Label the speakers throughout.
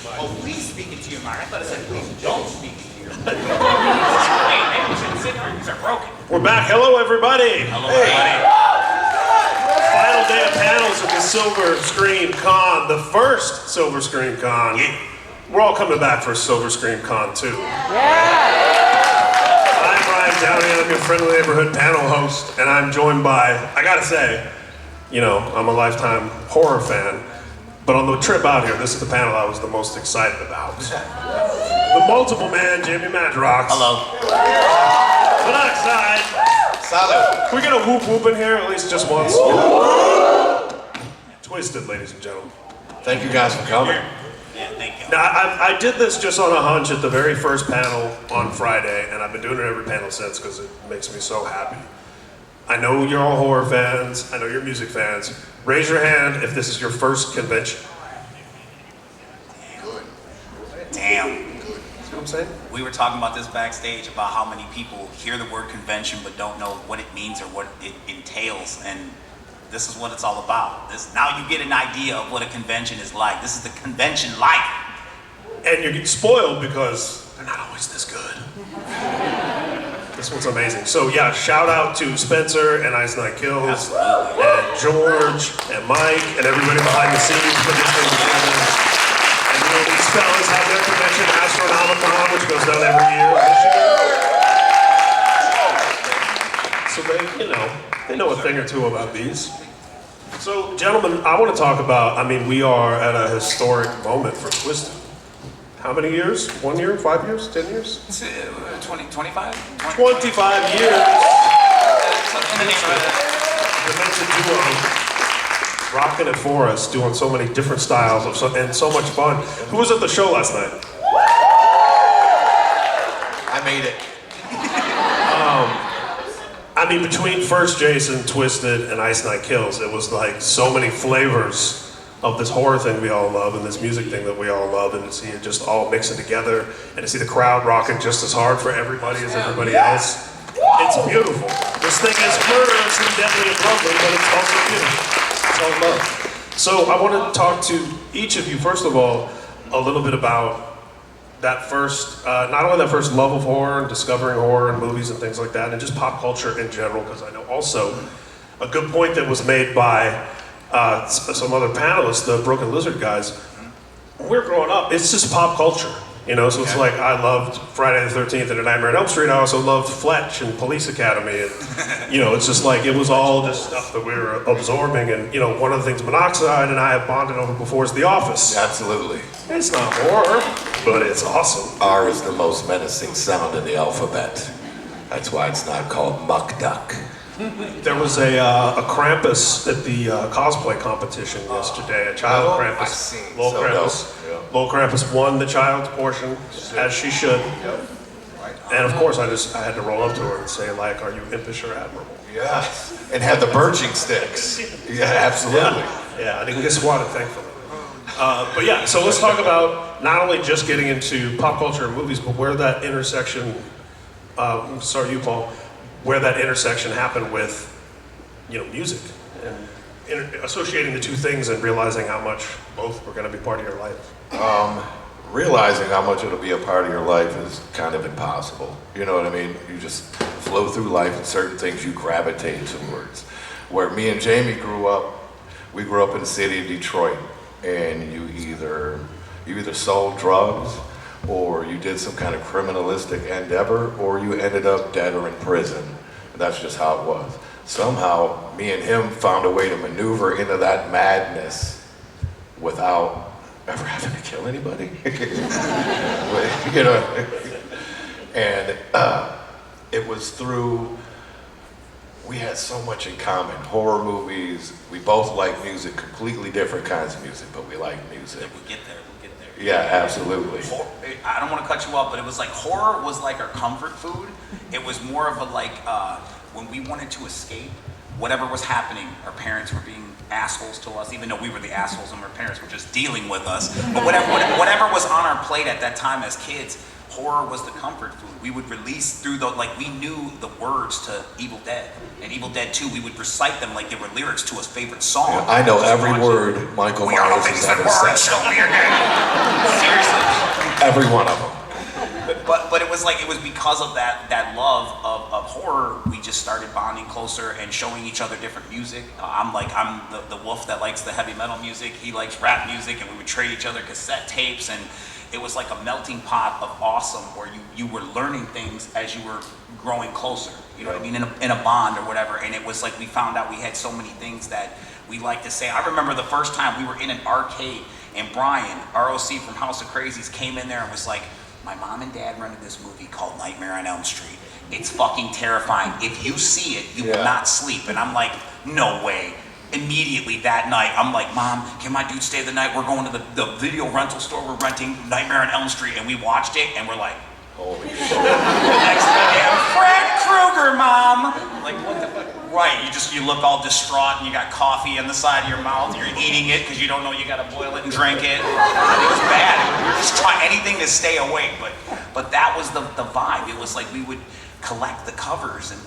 Speaker 1: Oh, please speak into your mind. I thought it said please don't speak into your mind. Wait, maybe we shouldn't sit here. These are broken.
Speaker 2: We're back. Hello, everybody.
Speaker 1: Hello, everybody.
Speaker 2: Final day of panels at the Silver Screen Con, the first Silver Screen Con.
Speaker 1: Yeah.
Speaker 2: We're all coming back for Silver Screen Con, too.
Speaker 3: Yeah!
Speaker 2: I'm Ryan Downey. I'm your friendly neighborhood panel host, and I'm joined by, I gotta say, you know, I'm a lifetime horror fan, but on the trip out here, this is the panel I was the most excited about. The multiple man, Jamie Madrox.
Speaker 1: Hello.
Speaker 2: Monoxide.
Speaker 4: Salud.
Speaker 2: Can we get a whoop whoop in here at least just once? Twiztid, ladies and gentlemen.
Speaker 4: Thank you guys for coming.
Speaker 1: Yeah, thank you.
Speaker 2: Now, I did this just on a hunch at the very first panel on Friday, and I've been doing it every panel since because it makes me so happy. I know you're all horror fans. I know you're music fans. Raise your hand if this is your first convention.
Speaker 1: Damn.
Speaker 2: See what I'm saying?
Speaker 1: We were talking about this backstage about how many people hear the word convention but don't know what it means or what it entails, and this is what it's all about. Now you get an idea of what a convention is like. This is the convention life.
Speaker 2: And you're getting spoiled because they're not always this good. This one's amazing. So yeah, shout out to Spencer and Ice Night Kills,
Speaker 1: Absolutely.
Speaker 2: and George and Mike and everybody behind the scenes for this thing together. And you know, these fellas have their convention, Astronomicon, which goes down every year. So they know a thing or two about these. So gentlemen, I want to talk about, I mean, we are at a historic moment for Twiztid. How many years? 1 year? 5 years? 10 years?
Speaker 1: 20, 25?
Speaker 2: 25 years.
Speaker 1: In the neighborhood.
Speaker 2: Demented duo, rocking it for us, doing so many different styles and so much fun. Who was at the show last night?
Speaker 4: I made it.
Speaker 2: I mean, between First Jason, Twiztid, and Ice Night Kills, it was like so many flavors of this horror thing we all love and this music thing that we all love, and to see it just all mixing together and to see the crowd rocking just as hard for everybody as everybody else. It's beautiful. This thing is murderous and deadly and lovely, but it's also beautiful. It's all love. So I want to talk to each of you, first of all, a little bit about that first, not only that first love of horror and discovering horror and movies and things like that, and just pop culture in general, because I know also a good point that was made by some other panelists, the Broken Lizard guys. We're growing up, it's just pop culture, you know, so it's like I loved Friday the 13th and A Nightmare on Elm Street. I also loved Fletch and Police Academy, and you know, it's just like it was all just stuff that we were absorbing. And you know, one of the things Monoxide and I have bonded over before is The Office.
Speaker 4: Absolutely.
Speaker 2: It's not horror, but it's awesome.
Speaker 4: R is the most menacing sound in the alphabet. That's why it's not called Muck Duck.
Speaker 2: There was a Krampus at the cosplay competition yesterday. A child Krampus.
Speaker 4: I've seen.
Speaker 2: Little
Speaker 4: So
Speaker 2: Krampus.
Speaker 4: dope. Yeah.
Speaker 2: Little Krampus won the child's portion, as she should. And of course, I had to roll up to her and say, like, "Are you impish or admirable?"
Speaker 4: Yeah. And had the birching sticks. Yeah, absolutely.
Speaker 2: Yeah, I didn't get swatted, thankfully. But yeah, so let's talk about not only just getting into pop culture and movies, but where that intersection. Sorry, you, Paul. Where that intersection happened with, you know, music and associating the two things and realizing how much both were going to be part of your life.
Speaker 4: Realizing how much it'll be a part of your life is kind of impossible. You know what I mean? You just flow through life and certain things you gravitate towards. Where me and Jamie grew up, we grew up in the city of Detroit, and you either sold drugs, or you did some kind of criminalistic endeavor, or you ended up dead or in prison. And that's just how it was. Somehow, me and him found a way to maneuver into that madness without ever having to kill anybody. You know, and it was through, we had so much in common. Horror movies, we both like music, completely different kinds of music, but we like music.
Speaker 1: We'll get there.
Speaker 4: Yeah, absolutely.
Speaker 1: I don't want to cut you off, but it was like horror was like our comfort food. It was more of a like when we wanted to escape whatever was happening. Our parents were being assholes to us, even though we were the assholes and our parents were just dealing with us. But whatever was on our plate at that time as kids, horror was the comfort food. We would release through we knew the words to Evil Dead and Evil Dead 2. We would recite them like they were lyrics to a favorite song.
Speaker 4: Yeah, I know every word Michael Myers has ever said.
Speaker 1: Seriously.
Speaker 4: Every one of them.
Speaker 1: But it was because of that love of horror, we just started bonding closer and showing each other different music. I'm the wolf that likes the heavy metal music. He likes rap music, and we would trade each other cassette tapes, and it was like a melting pot of awesome where you were learning things as you were growing closer. You know what I mean? In a bond or whatever. And it was like we found out we had so many things that we like to say. I remember the first time we were in an arcade, and Brian, ROC from House of Crazies, came in there and was like, my mom and dad rented this movie called Nightmare on Elm Street. It's fucking terrifying. If you see it, you will not sleep. And I'm like, no way. Immediately that night, I'm like, Mom, can my dude stay the night? We're going to the video rental store. We're renting Nightmare on Elm Street. And we watched it, and we're like,
Speaker 4: holy shit.
Speaker 1: next day, Fred Krueger, Mom. Like, what the fuck? Right, you look all distraught, and you got coffee on the side of your mouth. You're eating it because you don't know you got to boil it and drink it. It was bad. We were just trying anything to stay awake. But that was the vibe. It was like we would collect the covers of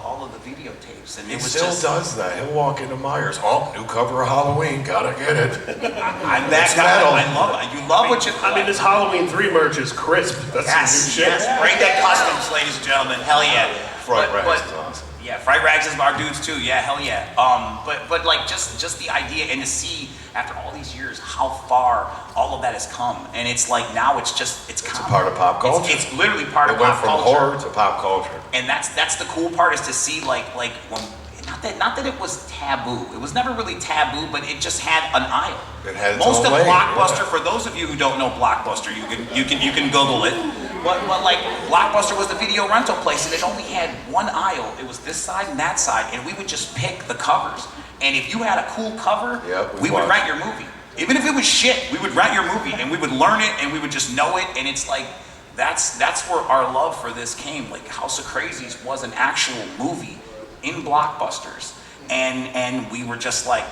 Speaker 1: all of the videotapes, and
Speaker 4: He still does that. He'll walk into Myers. Oh, new cover of Halloween. Gotta get it.
Speaker 1: I'm that guy. I love it. You love what you collect.
Speaker 2: I mean, this Halloween 3 merch is crisp. That's some new shit.
Speaker 1: Yes. Bring that customs, ladies and gentlemen. Hell yeah.
Speaker 4: Fright Rags is awesome.
Speaker 1: Yeah, Fright Rags is our dudes too. Yeah, hell yeah. But like just the idea, and to see after all these years how far all of that has come, and it's like now it's
Speaker 4: a part of pop culture.
Speaker 1: It's literally part of pop culture.
Speaker 4: It went from horror to pop culture.
Speaker 1: And that's the cool part, is to see like when not that it was taboo. It was never really taboo, but it just had an aisle.
Speaker 4: It had its
Speaker 1: Most
Speaker 4: own
Speaker 1: of
Speaker 4: lane,
Speaker 1: Blockbuster,
Speaker 4: yeah.
Speaker 1: for those of you who don't know Blockbuster, you can Google it. But like Blockbuster was the video rental place, and it only had one aisle. It was this side and that side, and we would just pick the covers. And if you had a cool cover, we would rent your movie. Even if it was shit, we would rent your movie, and we would learn it, and we would just know it. And it's like that's where our love for this came. Like House of Crazies was an actual movie in Blockbusters, and we were just like,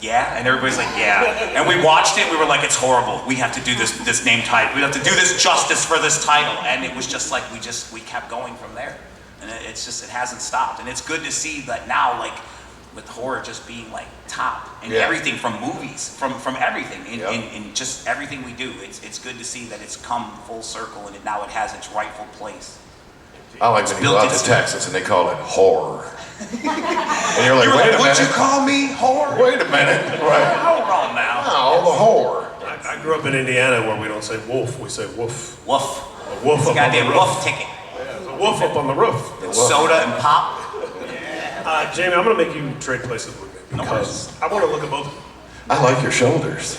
Speaker 1: yeah, and everybody's like, yeah, and we watched it. We were like, it's horrible. We have to do this name title. We have to do this justice for this title, and it was just like we kept going from there, and it hasn't stopped, and it's good to see that now, like with horror just being like top and everything from movies, from everything, in just everything we do. It's good to see that it's come full circle, and now it has its rightful place.
Speaker 4: I like when you go out to Texas and they call it horror. And you're like, wait a minute.
Speaker 1: Would you call me horror?
Speaker 4: Wait a minute. Right.
Speaker 1: Hold on now.
Speaker 4: Oh, the horror.
Speaker 2: I grew up in Indiana where we don't say wolf, we say woof.
Speaker 1: Woof.
Speaker 2: A wolf up on the
Speaker 1: Goddamn
Speaker 2: roof.
Speaker 1: woof ticket.
Speaker 2: Yeah, there's a wolf up on the roof.
Speaker 1: And soda and pop.
Speaker 2: Jamie, I'm gonna make you trade places with me because I want to look at both of them.
Speaker 4: I like your shoulders.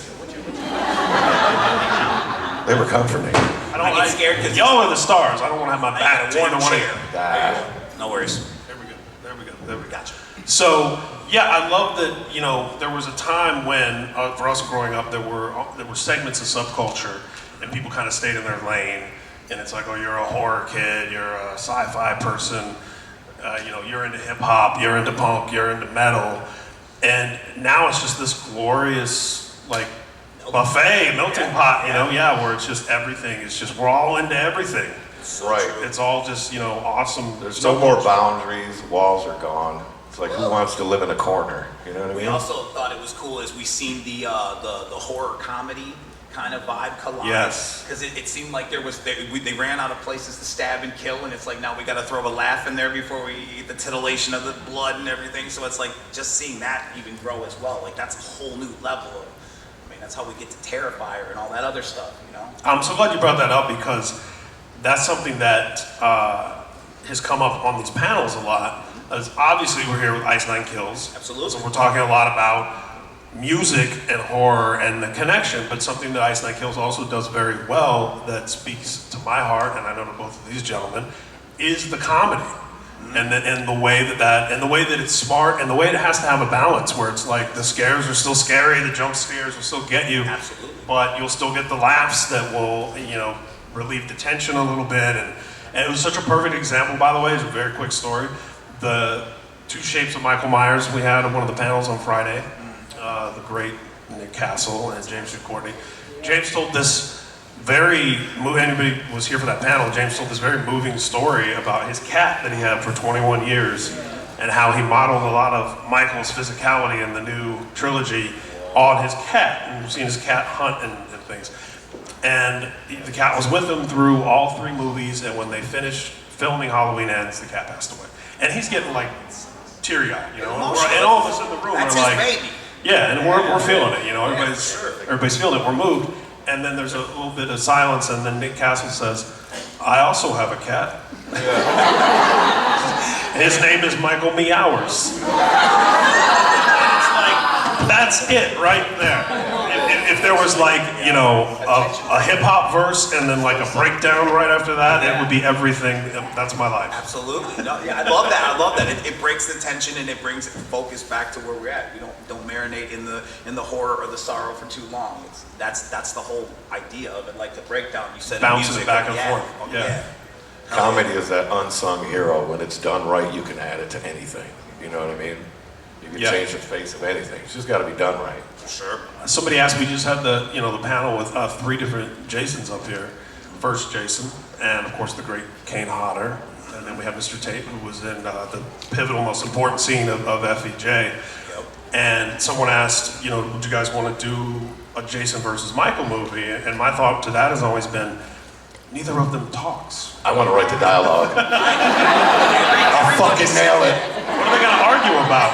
Speaker 4: They were comforting.
Speaker 1: I get scared because
Speaker 2: y'all are the stars. I don't want to have my back to
Speaker 1: one
Speaker 2: either one of
Speaker 1: chair.
Speaker 2: you.
Speaker 1: No worries.
Speaker 2: There we go. Gotcha. So yeah, I love that. There was a time when for us growing up, there were segments of subculture, and people kind of stayed in their lane. And it's like, oh, you're a horror kid, you're a sci-fi person, you're into hip hop, you're into punk, you're into metal, and now it's just this glorious like buffet, melting pot, where it's just everything. It's just we're all into everything.
Speaker 4: Right.
Speaker 2: It's all just awesome.
Speaker 4: There's no more boundaries. Walls are gone. It's like who wants to live in a corner? You know what I mean?
Speaker 1: We also thought it was cool as we seen the horror comedy kind of vibe collide.
Speaker 2: Yes.
Speaker 1: Because it seemed like they ran out of places to stab and kill, and it's like now we got to throw a laugh in there before we eat the titillation of the blood and everything. So it's like just seeing that even grow as well. Like that's a whole new level of. That's how we get to Terrifier and all that other stuff,
Speaker 2: I'm so glad you brought that up because that's something that has come up on these panels a lot. As obviously, we're here with Ice Nine Kills.
Speaker 1: Absolutely.
Speaker 2: So we're talking a lot about music and horror and the connection, but something that Ice Nine Kills also does very well that speaks to my heart, and I know to both of these gentlemen, is the comedy. And the way that it's smart, and the way it has to have a balance where it's like the scares are still scary, the jump scares will still get you,
Speaker 1: absolutely,
Speaker 2: but you'll still get the laughs that will relieve the tension a little bit. And it was such a perfect example, by the way. It's a very quick story. The two shapes of Michael Myers we had on one of the panels on Friday, the great Nick Castle and James Courtney. James told this anybody was here for that panel, James told this very moving story about his cat that he had for 21 years and how he modeled a lot of Michael's physicality in the new trilogy on his cat. And you've seen his cat hunt and things. And the cat was with him through all 3 movies, and when they finished filming Halloween Ends, the cat passed away. And he's getting like teary-eyed, you know? And all of us in the room
Speaker 1: That's
Speaker 2: are like,
Speaker 1: his baby.
Speaker 2: yeah, and we're feeling it, you know? Everybody's feeling it, we're moved. And then there's a little bit of silence, and then Nick Castle says, I also have a cat. His name is Michael Meowers. And it's like, that's it right there. If there was like, you know, a hip-hop verse and then like a breakdown right after that, it would be everything. That's my life.
Speaker 1: Absolutely. No, yeah, I love that. I love that. It breaks the tension and it brings focus back to where we're at. We don't marinate in the horror or the sorrow for too long. That's the whole idea of it. Like the breakdown you said.
Speaker 2: Bounces
Speaker 1: music,
Speaker 2: it back and forth. Yeah.
Speaker 4: Comedy is that unsung hero. When it's done right, you can add it to anything. You know what I mean? You can change the face of anything. It's just got to be done right.
Speaker 1: Sure.
Speaker 2: Somebody asked, we just had the panel with 3 different Jasons up here. First Jason, and of course the great Kane Hodder, and then we have Mr. Tate, who was in the pivotal, most important scene of FEJ.
Speaker 1: Yep.
Speaker 2: And someone asked, would you guys want to do a Jason versus Michael movie? And my thought to that has always been, neither of them talks.
Speaker 4: I want to write the dialogue. I'll fucking nail it.
Speaker 2: What are they going to argue about?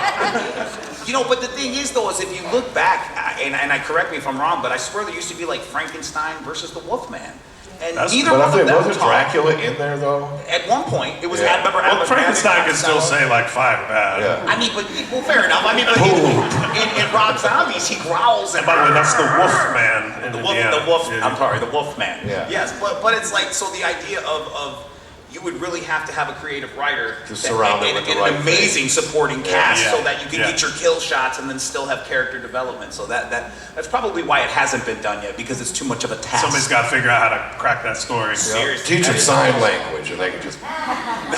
Speaker 1: But the thing is, though, is if you look back, and I correct me if I'm wrong, but I swear there used to be like Frankenstein versus the Wolfman. And neither one of them
Speaker 4: wasn't
Speaker 1: talked.
Speaker 4: Dracula in there, though?
Speaker 1: At one point, it was.
Speaker 4: Yeah.
Speaker 1: I remember.
Speaker 2: Well, Frankenstein could still say like 5 bad.
Speaker 4: Yeah.
Speaker 1: I mean, but fair enough. I mean, but in Rob Zombies, he growls.
Speaker 2: And by the way, that's the Wolfman in Indiana.
Speaker 1: The Wolf.
Speaker 2: Yeah.
Speaker 1: I'm sorry, the Wolfman.
Speaker 4: Yeah.
Speaker 1: Yes, but it's like, so the idea of you would really have to have a creative writer
Speaker 4: to surround it with the right
Speaker 1: an amazing supporting cast,
Speaker 2: Yeah.
Speaker 1: so that you can get your kill shots and then still have character development. So that's probably why it hasn't been done yet, because it's too much of a task.
Speaker 2: Somebody's got to figure out how to crack that story.
Speaker 1: Seriously.
Speaker 4: Teach them sign language, and they can just.
Speaker 2: Ari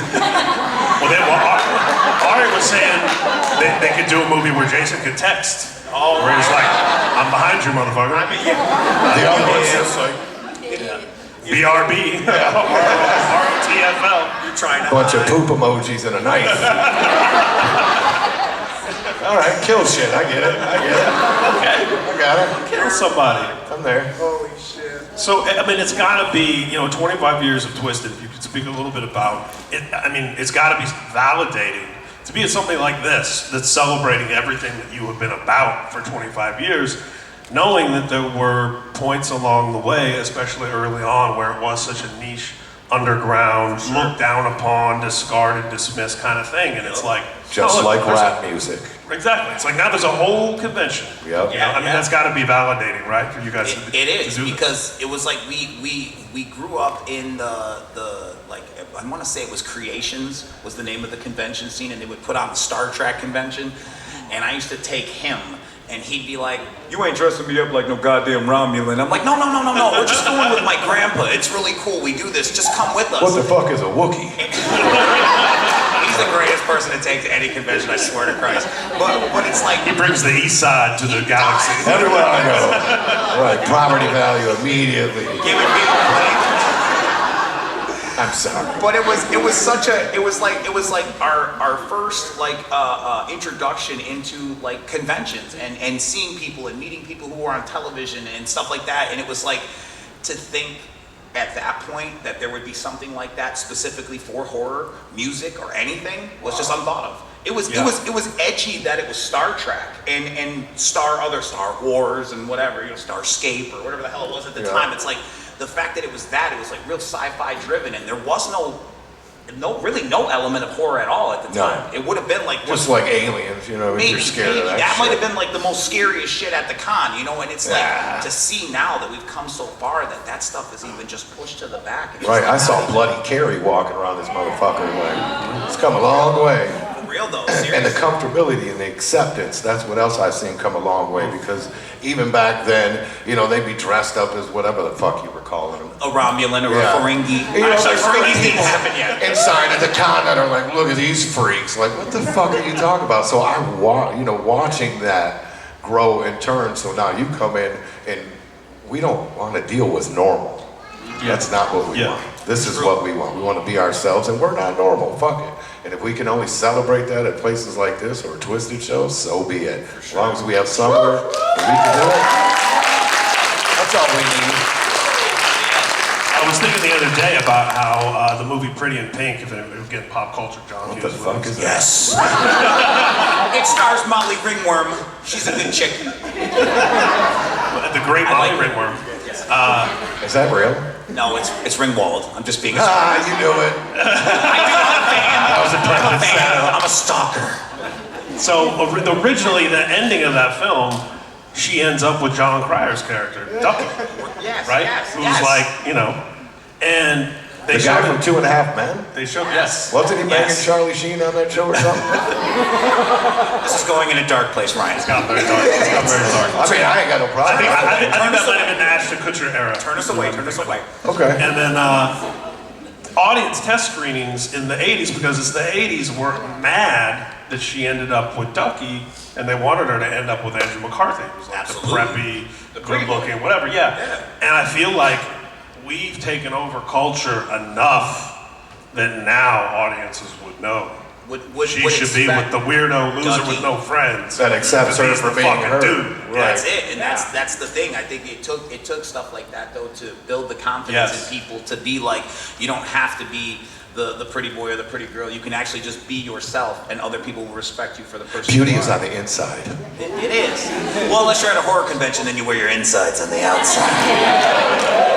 Speaker 2: was saying they could do a movie where Jason could text. Where he's like, I'm behind you, motherfucker.
Speaker 1: I mean, yeah.
Speaker 4: The other one's just like.
Speaker 2: BRB, ROTFL.
Speaker 1: You're trying to
Speaker 4: Bunch of
Speaker 1: hide.
Speaker 4: poop emojis and a knife. All right, kill shit. I get it.
Speaker 2: Okay,
Speaker 4: I got it.
Speaker 2: kill somebody.
Speaker 4: I'm there.
Speaker 1: Holy shit.
Speaker 2: So, I mean, it's got to be, 25 years of Twiztid, if you could speak a little bit about it. I mean, it's got to be validating to be at something like this, that's celebrating everything that you have been about for 25 years, knowing that there were points along the way, especially early on, where it was such a niche, underground, looked down upon, discarded, dismissed kind of thing. And it's like...
Speaker 4: Just like rap music.
Speaker 2: Exactly. It's like now there's a whole convention.
Speaker 4: Yep.
Speaker 2: I mean, that's got to be validating, right, for you guys to
Speaker 1: It is,
Speaker 2: do
Speaker 1: because it was like we grew up in the like, I want to say it was Creations was the name of the convention scene, and they would put on the Star Trek convention, and I used to take him, and he'd be like, you ain't dressing me up like no goddamn Romulan. I'm like, no, we're just going with my grandpa. It's really cool. We do this. Just come with us.
Speaker 4: What the fuck is a Wookiee?
Speaker 1: He's the greatest person to take to any convention, I swear to Christ. But it's like...
Speaker 2: He brings the east side to the galaxy.
Speaker 4: Everywhere I go. Right, property value immediately.
Speaker 1: Give it me.
Speaker 4: I'm sorry.
Speaker 1: But it was like our first introduction into like conventions and seeing people and meeting people who were on television and stuff like that. And it was like, to think at that point that there would be something like that specifically for horror music or anything was just unthought of. It was edgy that it was Star Trek and Star Wars and whatever, Starscape or whatever the hell it was at the time. It's like the fact that it was like real sci-fi driven, and there was no element of horror at all at the time. It would have been like
Speaker 4: just like Aliens,
Speaker 1: maybe,
Speaker 4: you're scared of that.
Speaker 1: That
Speaker 4: shit.
Speaker 1: might have been like the most scariest shit at the con, and it's like to see now that we've come so far that stuff is even just pushed to the back.
Speaker 4: Right, I saw Bloody Carrie walking around this motherfucker. Like, it's come a long way.
Speaker 1: For real though, seriously.
Speaker 4: And the comfortability and the acceptance, that's what else I've seen come a long way, because even back then, they'd be dressed up as whatever the fuck you were calling them.
Speaker 1: A Romulan or a Ferengi.
Speaker 4: Actually,
Speaker 1: Ferengi didn't happen yet.
Speaker 4: Inside at the con that are like, look at these freaks. Like, what the fuck are you talking about? So watching that grow and turn. So now you come in and we don't want to deal with normal. That's not what we want. This is what we want. We want to be ourselves, and we're not normal. Fuck it. And if we can only celebrate that at places like this or Twiztid shows, so be it. As long as we have somewhere that we can do it, that's all we need.
Speaker 2: I was thinking the other day about how the movie Pretty in Pink, if it was getting pop culture, John.
Speaker 4: What the fuck is that?
Speaker 1: Yes. It stars Molly Ringworm. She's a good chick.
Speaker 2: The great Molly Ringworm.
Speaker 4: Is that real?
Speaker 1: No, it's Ringwald. I'm just being a
Speaker 4: Ah, you knew it.
Speaker 1: I'm a stalker.
Speaker 2: So originally, the ending of that film, she ends up with John Cryer's character, Ducky,
Speaker 1: Yes,
Speaker 2: right?
Speaker 1: yes,
Speaker 2: Who's
Speaker 1: yes.
Speaker 2: like, and they
Speaker 4: The guy
Speaker 2: showed
Speaker 4: from 2.5 Men?
Speaker 2: They showed
Speaker 1: Yes.
Speaker 4: Wasn't he banging
Speaker 1: Yes.
Speaker 4: Charlie Sheen on that show or something?
Speaker 1: This is going in a dark place, Ryan.
Speaker 2: It's got very dark. It's got very dark.
Speaker 4: I mean, I ain't got no problem.
Speaker 2: I think that might have been the Ashton Kutcher era.
Speaker 1: Turn us away. Turn us away.
Speaker 4: Okay.
Speaker 2: And then audience test screenings in the 80s, because it's the 80s, were mad that she ended up with Ducky, and they wanted her to end up with Andrew McCarthy, who's like
Speaker 1: Absolutely.
Speaker 2: the preppy,
Speaker 1: The
Speaker 2: good-looking, whatever. Yeah. And I feel like we've taken over culture enough that now audiences would know. She should be with the weirdo loser
Speaker 1: Ducky.
Speaker 2: with no friends.
Speaker 4: That accepts her
Speaker 2: He's
Speaker 4: for
Speaker 2: the
Speaker 4: being
Speaker 2: fucking
Speaker 4: her.
Speaker 2: dude.
Speaker 4: Right.
Speaker 1: That's it, and that's the thing. I think it took stuff like that though to build the confidence
Speaker 2: Yes.
Speaker 1: in people to be like, you don't have to be the pretty boy or the pretty girl. You can actually just be yourself, and other people will respect you for the person.
Speaker 4: Beauty
Speaker 1: you
Speaker 4: is
Speaker 1: are.
Speaker 4: on the inside.
Speaker 1: It is. Well, unless you're at a horror convention, then you wear your insides on the outside.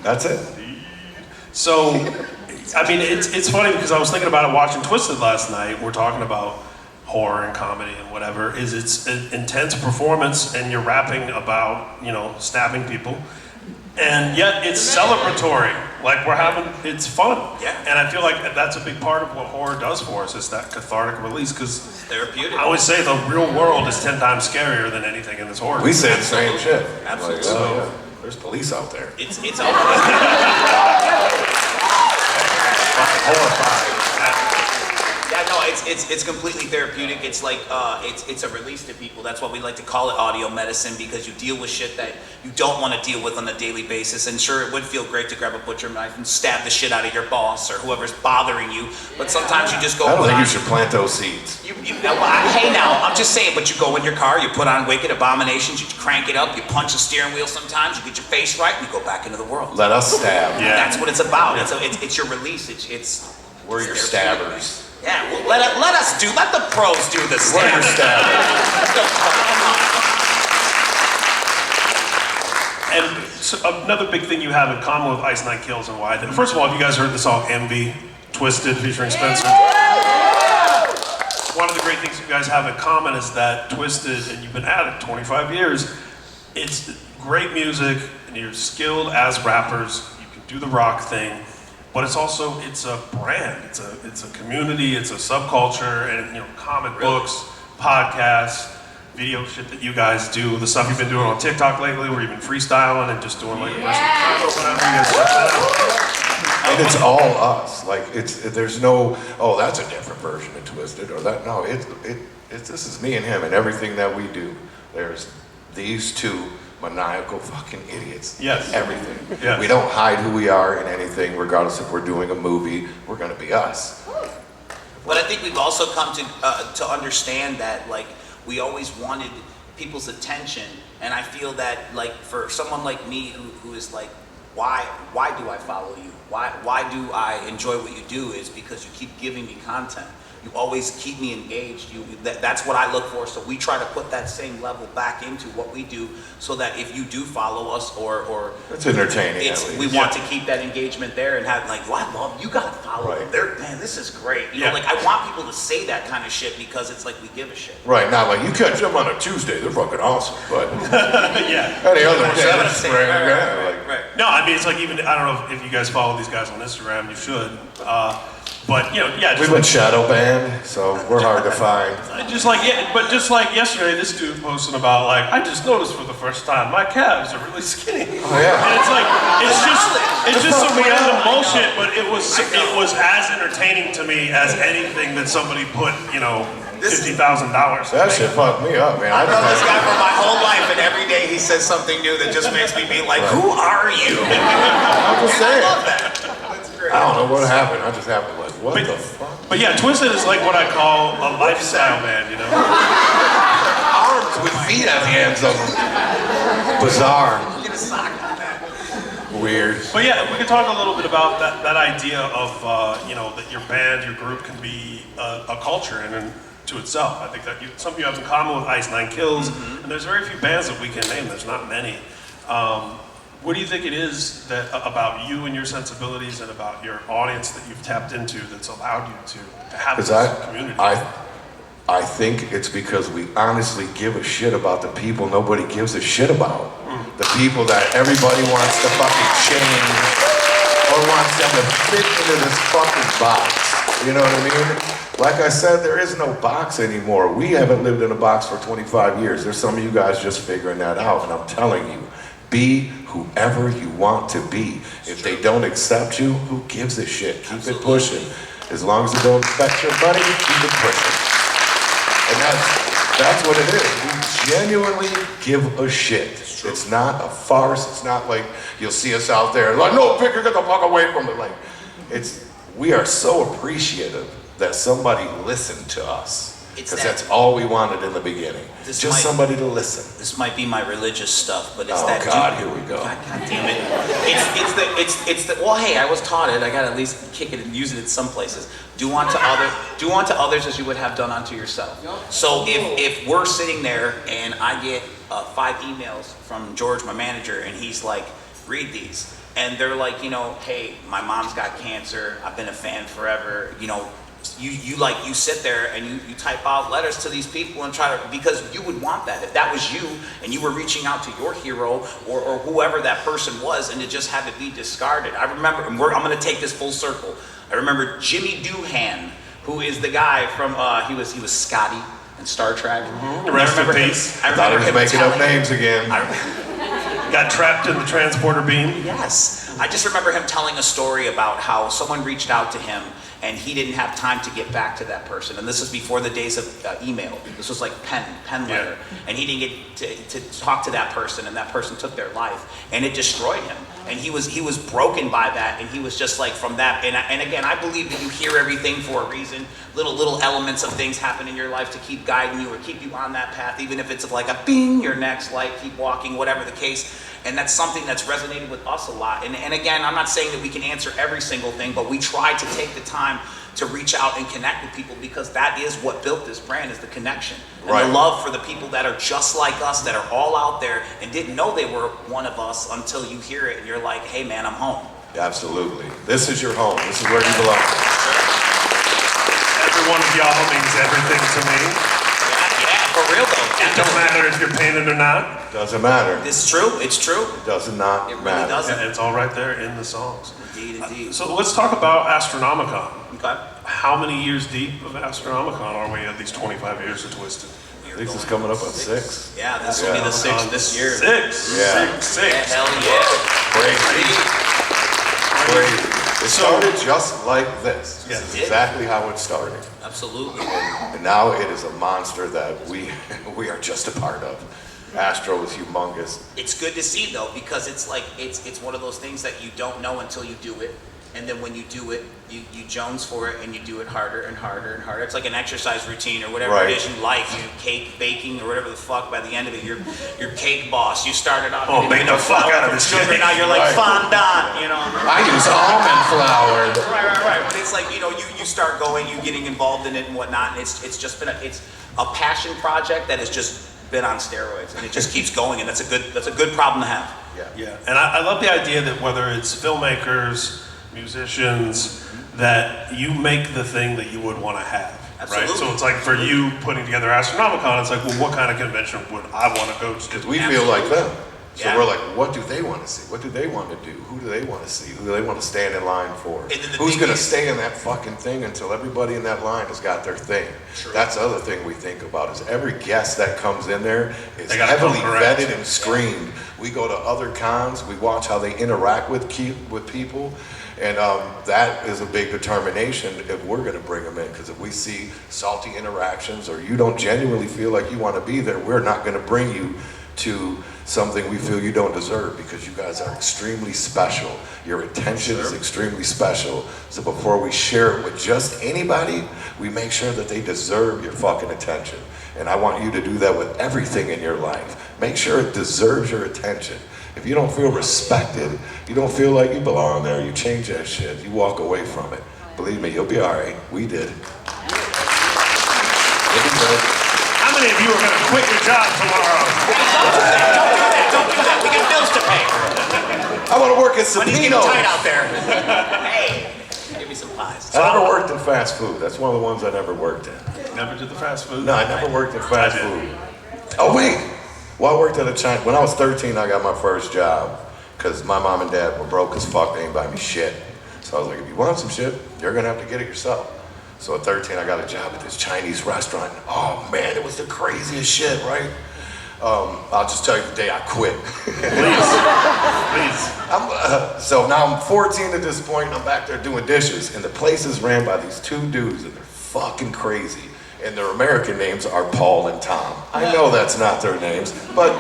Speaker 4: That's it.
Speaker 2: So, I mean, it's funny because I was thinking about it watching Twiztid last night. We're talking about horror and comedy and whatever. It's an intense performance, and you're rapping about, stabbing people. And yet it's celebratory. Like it's fun.
Speaker 1: Yeah.
Speaker 2: And I feel like that's a big part of what horror does for us, is that cathartic release. Because
Speaker 1: Therapeutic.
Speaker 2: I always say the real world is 10 times scarier than anything in this horror.
Speaker 4: We say the same shit.
Speaker 1: Absolutely.
Speaker 4: Like, oh, yeah. There's police out there.
Speaker 1: It's
Speaker 4: Horrifying.
Speaker 1: Yeah, no, it's completely therapeutic. It's like it's a release to people. That's why we like to call it audio medicine, because you deal with shit that you don't want to deal with on a daily basis. And sure, it would feel great to grab a butcher knife and stab the shit out of your boss or whoever's bothering you. But sometimes you just go.
Speaker 4: I don't think
Speaker 1: on-
Speaker 4: you should plant those seeds.
Speaker 1: Hey now, I'm just saying. But you go in your car, you put on Wicked Abominations, you crank it up, you punch the steering wheel. Sometimes you get your face right, and you go back into the world.
Speaker 4: Let us stab.
Speaker 2: Yeah.
Speaker 1: That's what it's about. It's your release.
Speaker 4: We're your stabbers.
Speaker 1: Yeah, well, let us do. Let the pros do the
Speaker 4: We're your
Speaker 1: stuff.
Speaker 2: And
Speaker 1: Come on.
Speaker 2: so another big thing you have in common with Ice Nine Kills and why. First of all, have you guys heard the song Envy, Twiztid featuring Spencer? One of the great things you guys have in common is that Twiztid, and you've been at it 25 years, it's great music, and you're skilled as rappers, you can do the rock thing, but it's a brand, it's a community, it's a subculture, and comic books, podcasts, video shit that you guys do, the stuff you've been doing on TikTok lately, where you've been freestyling and just doing like wrestling or whatever. You guys check that out.
Speaker 4: And it's all us. Like there's no, oh, that's a different version of Twiztid or that. No, this is me and him, and everything that we do. There's these two maniacal fucking idiots.
Speaker 2: Yes.
Speaker 4: Everything.
Speaker 2: Yes.
Speaker 4: We don't hide who we are in anything, regardless if we're doing a movie. We're gonna be us.
Speaker 1: But I think we've also come to understand that we always wanted people's attention, and I feel that for someone like me who is like, why do I follow you? Why do I enjoy what you do? Is because you keep giving me content. You always keep me engaged. That's what I look for. So we try to put that same level back into what we do, so that if you do follow us or
Speaker 4: It's entertaining. at
Speaker 1: we
Speaker 4: least.
Speaker 1: want to keep that engagement there and have I love you. Gotta follow
Speaker 4: Right.
Speaker 1: them. Man, this is great.
Speaker 2: Yeah.
Speaker 1: I want people to say that kind of shit, because it's like we give a shit.
Speaker 4: Right, not like you catch them on a Tuesday, they're fucking awesome. But
Speaker 2: Yeah.
Speaker 4: any other
Speaker 1: Yeah,
Speaker 4: day,
Speaker 1: that's
Speaker 4: it's
Speaker 1: it.
Speaker 4: great,
Speaker 1: Right,
Speaker 4: yeah,
Speaker 1: right,
Speaker 4: like-
Speaker 1: right.
Speaker 2: No, I mean, it's like even, I don't know if you guys follow these guys on Instagram, you should. But, yeah,
Speaker 4: We went shadow banned, so we're hard to find.
Speaker 2: just like yesterday, this dude posted about I just noticed for the first time my calves are really skinny.
Speaker 4: Oh yeah.
Speaker 2: And it's just some random bullshit, but it was as entertaining to me as anything that somebody put, $50,000.
Speaker 4: That shit fucked me up, man.
Speaker 1: I know this guy for my whole life, and every day he says something new that just makes me be like, who are you?
Speaker 4: I'm just
Speaker 1: I
Speaker 4: saying.
Speaker 1: love that. That's great.
Speaker 4: I don't know what happened. I just happened like, what the fuck?
Speaker 2: But yeah, Twiztid is like what I call a lifestyle band, you know?
Speaker 4: Arms with feet at the ends of them. Bizarre.
Speaker 1: Get a sock on that.
Speaker 4: Weird.
Speaker 2: But yeah, we can talk a little bit about that idea of, you know, that your band, your group can be a culture and to itself. I think that something you have in common with Ice Nine Kills, and there's very few bands that we can name. There's not many. What do you think it is that about you and your sensibilities and about your audience that you've tapped into that's allowed you to have this community?
Speaker 4: I think it's because we honestly give a shit about the people nobody gives a shit about. The people that everybody wants to fucking change or wants them to fit into this fucking box. You know what I mean? Like I said, there is no box anymore. We haven't lived in a box for 25 years. There's some of you guys just figuring that out, and I'm telling you, be whoever you want to be. If they don't accept you, who gives a shit? Keep it pushing. As long as it don't affect your money, keep it pushing. And that's what it is. We genuinely give a shit. It's not a farce. It's not like you'll see us out there like, no, Vicar, get the fuck away from it. Like, we are so appreciative that somebody listened to us. Because that's all we wanted in the beginning. Just somebody to listen.
Speaker 1: This might be my religious stuff, but it's
Speaker 4: Oh,
Speaker 1: that.
Speaker 4: God, here we go.
Speaker 1: God damn it! It's the. Well, hey, I was taught it. I gotta at least kick it and use it in some places. Do unto others as you would have done unto yourself. So if we're sitting there and I get 5 emails from George, my manager, and he's like, read these, and they're like, you know, hey, my mom's got cancer. I've been a fan forever. You know. You sit there and you type out letters to these people and try to, because you would want that. If that was you and you were reaching out to your hero or whoever that person was and it just had to be discarded. I remember, I'm going to take this full circle. I remember Jimmy Doohan, who is the guy from, he was Scotty in Star Trek.
Speaker 2: Rest in peace.
Speaker 4: I thought he was making up names again.
Speaker 2: Got trapped in the transporter beam.
Speaker 1: Yes. I just remember him telling a story about how someone reached out to him and he didn't have time to get back to that person. And this is before the days of email. This was like pen letter. And he didn't get to talk to that person, and that person took their life. And it destroyed him. And he was broken by that, and he was just like from that. And again, I believe that you hear everything for a reason. Little elements of things happen in your life to keep guiding you or keep you on that path, even if it's like a bing, your next light, keep walking, whatever the case. And that's something that's resonated with us a lot. And again, I'm not saying that we can answer every single thing, but we try to take the time to reach out and connect with people, because that is what built this brand, is the connection. And the love for the people that are just like us, that are all out there and didn't know they were one of us until you hear it and you're like, hey man, I'm home.
Speaker 4: Absolutely. This is your home. This is where you belong.
Speaker 2: Every one of y'all means everything to me.
Speaker 1: Yeah, for real though.
Speaker 2: It don't matter if you're painted or not.
Speaker 4: Doesn't matter.
Speaker 1: It's true. It
Speaker 4: Does not
Speaker 1: really
Speaker 4: matter.
Speaker 1: doesn't.
Speaker 2: And it's all right there in the songs.
Speaker 1: Indeed.
Speaker 2: So let's talk about Astronomicon.
Speaker 1: Okay.
Speaker 2: How many years deep of Astronomicon are we at these 25 years of Twiztid?
Speaker 4: I think this is coming up on 6.
Speaker 1: Yeah, this will be the 6th this year.
Speaker 2: 6.
Speaker 4: Yeah.
Speaker 2: Six.
Speaker 1: Hell yeah.
Speaker 4: Crazy. It started just like this.
Speaker 2: Yeah.
Speaker 4: This is exactly how it started.
Speaker 1: Absolutely.
Speaker 4: And now it is a monster that we are just a part of. Astro is humongous.
Speaker 1: It's good to see though, because it's like it's one of those things that you don't know until you do it, and then when you do it, you jones for it and you do it harder and harder and harder. It's like an exercise routine or whatever it is you like. You cake baking or whatever the fuck. By the end of it, you're cake boss. You started off.
Speaker 2: Oh, make the fuck out of this
Speaker 1: sugar.
Speaker 2: cake.
Speaker 1: Now you're like fondant. You know.
Speaker 4: I use almond flour.
Speaker 1: Right. But it's like, you know, you start going, you getting involved in it and whatnot, and it's just been a passion project that has just been on steroids, and it just keeps going, and that's a good problem to have.
Speaker 2: Yeah. And I love the idea that whether it's filmmakers, musicians, that you make the thing that you would want to have.
Speaker 1: Absolutely.
Speaker 2: Right? So it's like for you putting together Astronomicon, it's like, well, what kind of convention would I want to go to?
Speaker 4: Because we feel like them. So
Speaker 1: Yeah.
Speaker 4: we're like, what do they want to see? What do they want to do? Who do they want to see? Who do they want to stand in line for?
Speaker 1: And then the
Speaker 4: Who's
Speaker 1: thing
Speaker 4: going to
Speaker 1: is-
Speaker 4: stay in that fucking thing until everybody in that line has got their thing?
Speaker 1: True.
Speaker 4: That's the other thing we think about, is every guest that comes in there is
Speaker 2: They gotta come
Speaker 4: heavily
Speaker 2: correct.
Speaker 4: vetted and screened. We go to other cons, we watch how they interact with people, and that is a big determination if we're going to bring them in. Because if we see salty interactions or you don't genuinely feel like you want to be there, we're not going to bring you to something we feel you don't deserve, because you guys are extremely special. Your attention is extremely special. So before we share it with just anybody, we make sure that they deserve your fucking attention. And I want you to do that with everything in your life. Make sure it deserves your attention. If you don't feel respected, you don't feel like you belong there, you change that shit. You walk away from it. Believe me, you'll be all right. We did.
Speaker 2: How many of you are going to quit your job tomorrow?
Speaker 1: Don't do that. We got bills to pay.
Speaker 4: I want to work at
Speaker 1: Money's getting
Speaker 4: Sabino's.
Speaker 1: tight out there. Hey, give me some pies.
Speaker 4: I never worked in fast food. That's one of the ones I never worked in.
Speaker 2: Never did the fast food?
Speaker 4: No, I never worked in fast food. Oh, wait. Well, I worked at a China. When I was 13, I got my first job because my mom and dad were broke as fuck. They didn't buy me shit. So I was like, if you want some shit, you're going to have to get it yourself. So at 13, I got a job at this Chinese restaurant. Oh, man, it was the craziest shit, right? I'll just tell you the day I quit.
Speaker 2: Please.
Speaker 4: So now I'm 14 at this point, and I'm back there doing dishes, and the place is ran by these two dudes, and they're fucking crazy. And their American names are Paul and Tom. I know that's not their names, but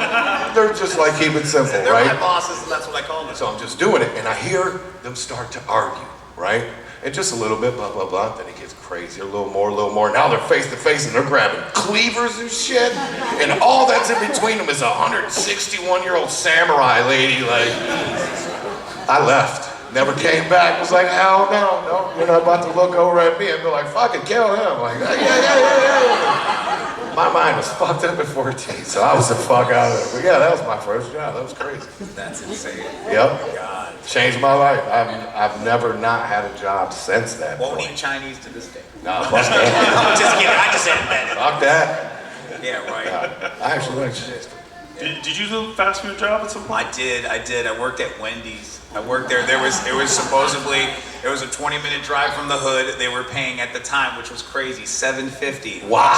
Speaker 4: they're just like, keep it simple,
Speaker 1: They're
Speaker 4: right?
Speaker 1: my bosses, and that's what I call them.
Speaker 4: So I'm just doing it, and I hear them start to argue, right? And just a little bit, blah, blah, blah. Then it gets crazy, a little more, a little more. Now they're face to face, and they're grabbing cleavers and shit. And all that's in between them is a 161-year-old samurai lady, like. I left. Never came back. Was like, hell no, you're not about to look over at me and be like, fucking kill him. Like, yeah. My mind was fucked up at 14, so I was the fuck out of it. But yeah, that was my first job. That was crazy.
Speaker 1: That's insane.
Speaker 4: Yep.
Speaker 1: God.
Speaker 4: Changed my life. I've never not had a job since that
Speaker 1: Won't
Speaker 4: point.
Speaker 1: eat Chinese to this day.
Speaker 4: No, fuck that.
Speaker 1: I'm just kidding. I just invented it.
Speaker 4: Fuck that.
Speaker 1: Yeah, right.
Speaker 4: I actually like shit.
Speaker 2: Did you do a fast food job at some point?
Speaker 1: I did. I worked at Wendy's. I worked there. It was supposedly, it was a 20-minute drive from the hood. They were paying at the time, which was crazy, $7.50.
Speaker 4: Wow.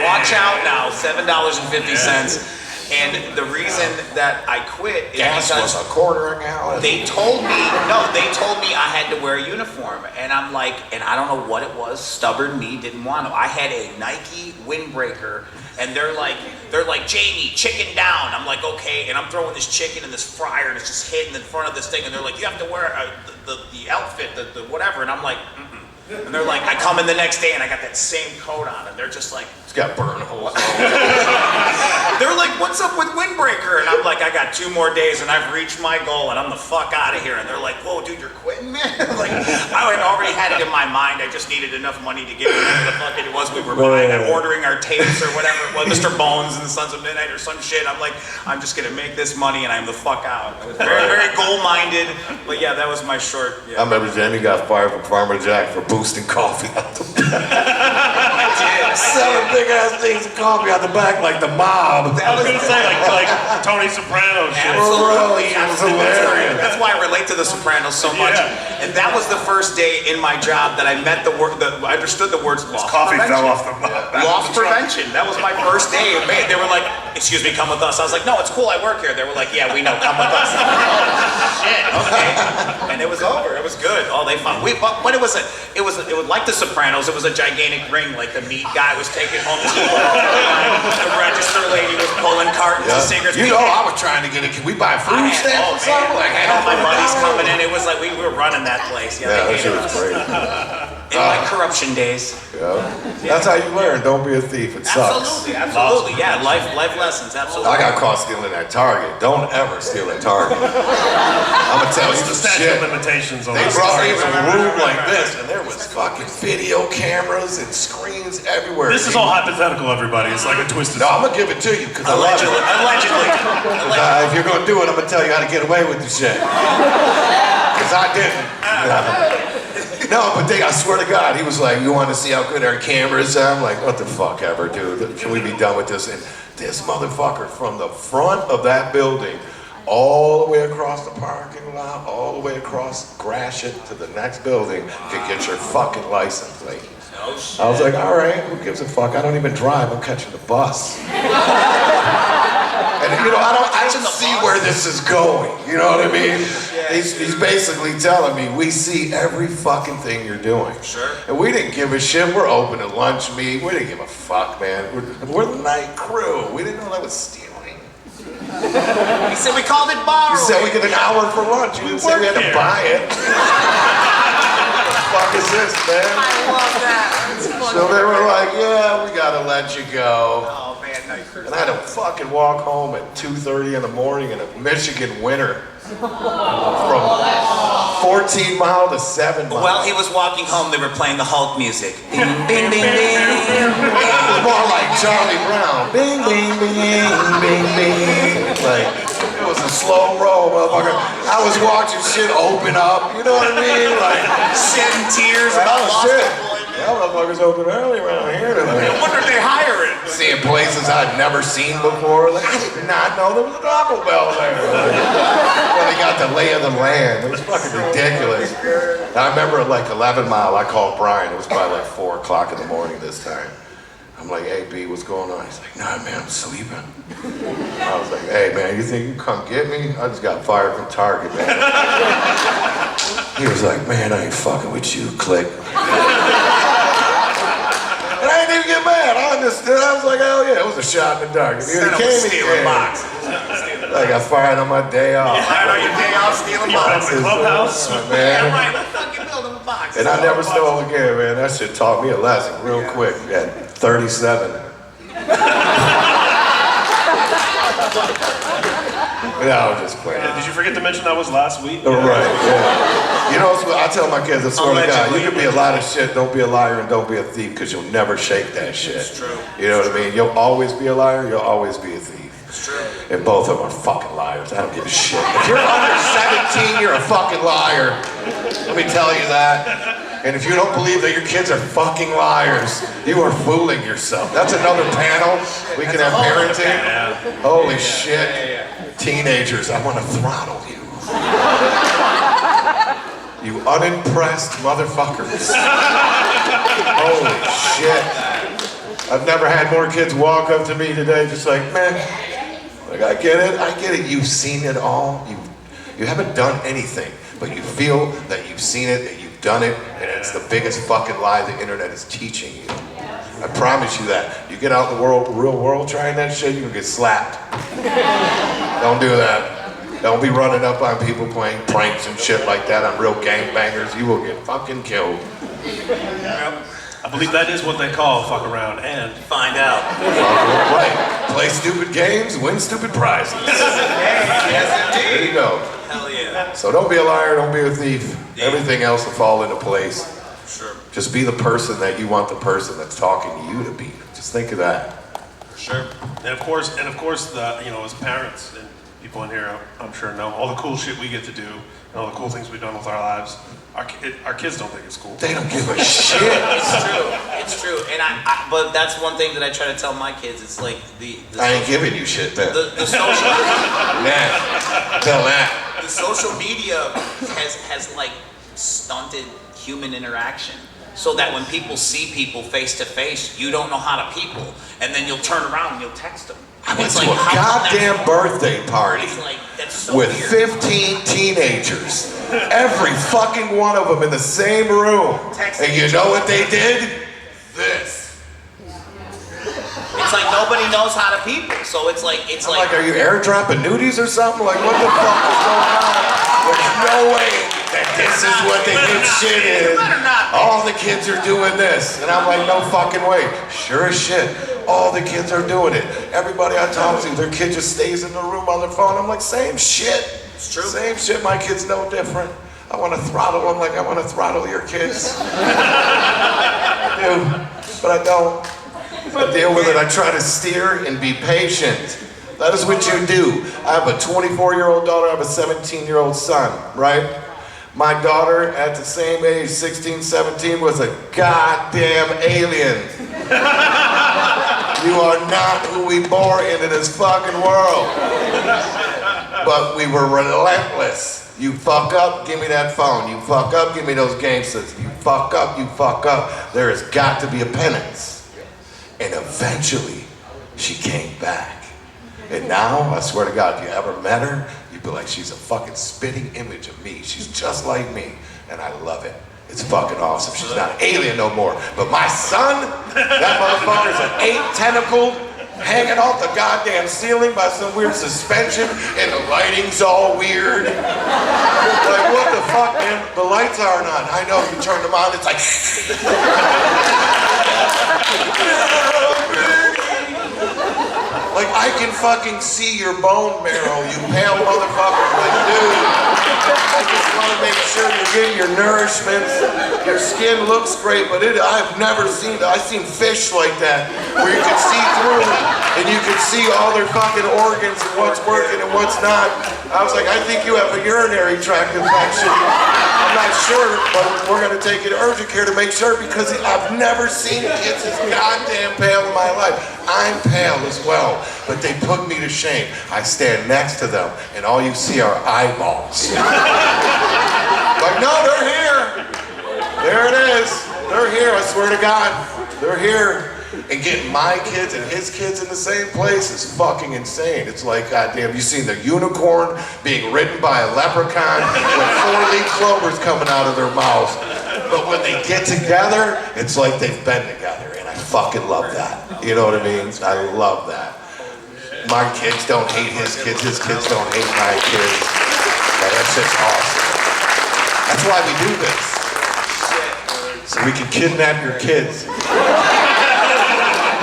Speaker 1: Watch out now, $7.50. And the reason that I quit is
Speaker 4: Gas
Speaker 1: because
Speaker 4: was a quarter a gallon.
Speaker 1: they told me I had to wear a uniform, and I'm like, and I don't know what it was, stubborn me didn't want to. I had a Nike windbreaker, and they're like, Jamie, chicken down. I'm like, okay, and I'm throwing this chicken in this fryer, and it's just hitting in front of this thing, and they're like, you have to wear the outfit, the whatever, and I'm like, mm-mm. And they're like, I come in the next day, and I got that same coat on, and they're just like,
Speaker 4: It's got burn holes.
Speaker 1: they're like, what's up with windbreaker? And I'm like, I got 2 more days and I've reached my goal and I'm the fuck out of here. And they're like, whoa, dude, you're quitting, man? Like, I had already had it in my mind. I just needed enough money to get whatever the fuck it was we were buying. I'm ordering our tapes or whatever it was, Mr. Bones and the Sons of Midnight or some shit. I'm like, I'm just gonna make this money and I'm the fuck out. I was very, very goal-minded. But yeah, that was my short,
Speaker 4: I remember Jamie got fired from Farmer Jack for boosting coffee out the back. Selling big ass things of coffee out the back like the mob.
Speaker 2: I was gonna say like Tony Soprano shit.
Speaker 1: Absolutely,
Speaker 4: It was
Speaker 1: absolutely.
Speaker 4: hilarious.
Speaker 1: That's why I relate to The Sopranos so much.
Speaker 2: Yeah.
Speaker 1: And that was the first day in my job that I met I understood the words loss
Speaker 2: Coffee
Speaker 1: prevention.
Speaker 2: fell off the back
Speaker 1: Loss
Speaker 2: of the truck.
Speaker 1: prevention. That was my first day. They were like, excuse me, come with us. I was like, no, it's cool, I work here. They were like, yeah, we know, come with us. I'm like, oh, shit, okay. And it was over. It was good. Oh, they found. But it was like The Sopranos. It was a gigantic ring, like the meat guy was taking home the register lady was pulling cartons of cigarettes.
Speaker 4: You know, I was trying to get it. Can we buy food stamps or something? Like,
Speaker 1: I had all my buddies coming in. It was like we were running that place. Yeah,
Speaker 4: that
Speaker 1: they
Speaker 4: shit
Speaker 1: hated
Speaker 4: was
Speaker 1: us.
Speaker 4: great.
Speaker 1: In my corruption days.
Speaker 4: Yeah. That's how you learn. Don't be a thief. It sucks.
Speaker 1: Absolutely. Yeah, life lessons. Absolutely.
Speaker 4: I got caught stealing at Target. Don't ever steal at Target. I'm gonna tell you
Speaker 2: The
Speaker 4: some
Speaker 2: statute
Speaker 4: shit.
Speaker 2: of limitations on
Speaker 4: They
Speaker 2: this.
Speaker 4: brought me in a room like this, and there was fucking video cameras and screens everywhere.
Speaker 2: This is all hypothetical, everybody. It's like a twisted.
Speaker 4: No, I'm gonna give it to you because I love
Speaker 1: Allegedly.
Speaker 4: it.
Speaker 1: Allegedly.
Speaker 4: If you're gonna do it, I'm gonna tell you how to get away with the shit. Because I didn't. No, but I swear to God, he was like, you want to see how good our cameras are? I'm like, what the fuck ever, dude? Can we be done with this? And this motherfucker from the front of that building all the way across the parking lot, all the way across Gratiot to the next building could get your fucking license plate. I was like, all right, who gives a fuck? I don't even drive. I'm catching the bus. And you know, I don't see where this is going. You know what I mean? He's basically telling me we see every fucking thing you're doing.
Speaker 1: Sure.
Speaker 4: And we didn't give a shit. We're open at lunch meat. We didn't give a fuck, man. We're the night crew. We didn't know that was stealing.
Speaker 1: He said we called it borrowing.
Speaker 4: You said we get an hour for lunch. You didn't say we had to buy it. What the fuck is this, man?
Speaker 1: I love that.
Speaker 4: So they were like, yeah, we gotta let you go.
Speaker 1: Oh man, no, you're
Speaker 4: And I had to fucking walk home at 2:30 in the morning in a Michigan winter. From 14 mile to 7 mile.
Speaker 1: Well, he was walking home, they were playing the Hulk music. Bing, bing, bing, bing.
Speaker 4: It was more like Charlie Brown. Bing, bing, bing, bing, bing. Like, it was a slow roll, motherfucker. I was watching shit open up, you know what I mean? Like,
Speaker 1: Shedding tears
Speaker 4: oh
Speaker 1: about lost
Speaker 4: shit.
Speaker 1: employment.
Speaker 4: That motherfucker's open early around here tonight.
Speaker 1: No wonder they hire it.
Speaker 4: Seeing places I'd never seen before. Like, I did not know there was a Taco Bell there. Really got the lay of the land. It was fucking ridiculous. And I remember at like 11 Mile, I called Brian. It was probably like 4 o'clock in the morning this time. I'm like, hey, B, what's going on? He's like, nah, man, I'm sleeping. I was like, hey, man, you think you can come get me? I just got fired from Target, man. He was like, man, I ain't fucking with you, click. And I didn't even get mad. I understood. I was like, hell yeah, it was a shot in the dark. If
Speaker 1: Sent him a stealing box.
Speaker 4: I got fired on my day off.
Speaker 1: Fired on your day off stealing boxes.
Speaker 2: Clubhouse.
Speaker 1: Yeah,
Speaker 4: Man.
Speaker 1: right. We'll fucking build him a box.
Speaker 4: And I never stole again, man. That shit taught me a lesson real quick at 37. Yeah, I was just playing.
Speaker 2: Did you forget to mention that was last week?
Speaker 4: Right, yeah. You know, I tell my kids, I swear to God, you can be a lot of shit, don't be a liar, and don't be a thief, because you'll never shake that shit.
Speaker 1: It's true.
Speaker 4: You know what I mean? You'll always be a liar, you'll always be a thief.
Speaker 1: It's true.
Speaker 4: And both of them are fucking liars. I don't give a shit. If you're under 17, you're a fucking liar. Let me tell you that. And if you don't believe that your kids are fucking liars, you are fooling yourself. That's another panel. We can have parenting. Holy shit. Teenagers, I want to throttle you. You unimpressed motherfuckers. Holy shit. I've never had more kids walk up to me today just like, man, like I get it, you've seen it all. You haven't done anything, but you feel that you've seen it, that you've done it, and it's the biggest fucking lie the internet is teaching you. I promise you that. You get out in the real world trying that shit, you're gonna get slapped. Don't do that. Don't be running up on people playing pranks and shit like that on real gangbangers. You will get fucking killed.
Speaker 2: I believe that is what they call fuck around and
Speaker 1: Find out.
Speaker 4: Right. Play stupid games, win stupid prizes.
Speaker 1: Yes,
Speaker 4: There
Speaker 1: indeed.
Speaker 4: you go.
Speaker 1: Hell yeah.
Speaker 4: So don't be a liar, don't be a thief.
Speaker 1: Yeah.
Speaker 4: Everything else will fall into place.
Speaker 1: Sure.
Speaker 4: Just be the person that you want the person that's talking to you to be. Just think of that.
Speaker 1: Sure.
Speaker 2: And of course, the as parents and people in here, I'm sure know all the cool shit we get to do and all the cool things we've done with our lives. Our kids don't think it's cool.
Speaker 4: They don't give a shit.
Speaker 1: It's true. It's true. And but that's one thing that I try to tell my kids. It's like the
Speaker 4: I ain't giving you shit then.
Speaker 1: the social
Speaker 4: Nah. Tell that.
Speaker 1: the social media has like stunted human interaction. So that when people see people face to face, you don't know how to people, and then you'll turn around and you'll text them.
Speaker 4: I went
Speaker 1: It's
Speaker 4: to
Speaker 1: like,
Speaker 4: a
Speaker 1: how come
Speaker 4: goddamn
Speaker 1: that's-
Speaker 4: birthday party
Speaker 1: It's like that's so
Speaker 4: with
Speaker 1: weird.
Speaker 4: 15 teenagers. Every fucking one of them in the same room.
Speaker 1: Texting
Speaker 4: And you
Speaker 1: each
Speaker 4: know
Speaker 1: other.
Speaker 4: what they did? This.
Speaker 1: It's like nobody knows how to people. So it's like
Speaker 4: I'm like, are you airdropping nudies or something? Like, what the fuck is going on? There's no way that this is what the hip shit is.
Speaker 1: Better not be.
Speaker 4: All the kids are doing this. And I'm like, no fucking way. Sure as shit. All the kids are doing it. Everybody I talk to, their kid just stays in the room on their phone. I'm like, same shit.
Speaker 1: It's true.
Speaker 4: Same shit. My kids no different. I want to throttle them like I want to throttle your kids. I do, but I don't. I deal with it. I try to steer and be patient. That is what you do. I have a 24-year-old daughter. I have a 17-year-old son, right? My daughter, at the same age, 16, 17, was a goddamn alien. You are not who we bore into this fucking world. But we were relentless. You fuck up, give me that phone. You fuck up, give me those game sets. You fuck up, you fuck up. There has got to be a penance. And eventually, she came back. And now, I swear to God, if you ever met her, you'd be like, she's a fucking spitting image of me. She's just like me, and I love it. It's fucking awesome. She's not an alien no more. But my son, that motherfucker's an 8-tentacled, hanging off the goddamn ceiling by some weird suspension, and the lighting's all weird. Like, what the fuck, man? The lights aren't on. I know, you turn them on, it's like... Like, I can fucking see your bone marrow, you pale motherfucker. Like, dude, I just want to make sure you're getting your nourishment. Your skin looks great, but I've never seen that. I've seen fish like that, where you can see through, and you can see all their fucking organs and what's working and what's not. I was like, I think you have a urinary tract infection. I'm not sure, but we're gonna take you to urgent care to make sure, because I've never seen kids this goddamn pale in my life. I'm pale as well, but they put me to shame. I stand next to them, and all you see are eyeballs. Like, no, they're here. There it is. They're here, I swear to God. They're here. And getting my kids and his kids in the same place is fucking insane. It's like, goddamn, you seen the unicorn being ridden by a leprechaun with 4-leaf clovers coming out of their mouths. But when they get together, it's like they've been together, and I fucking love that. You know what I mean? I love that. My kids don't hate his kids don't hate my kids. Yeah, that's just awesome. That's why we do this. So we can kidnap your kids.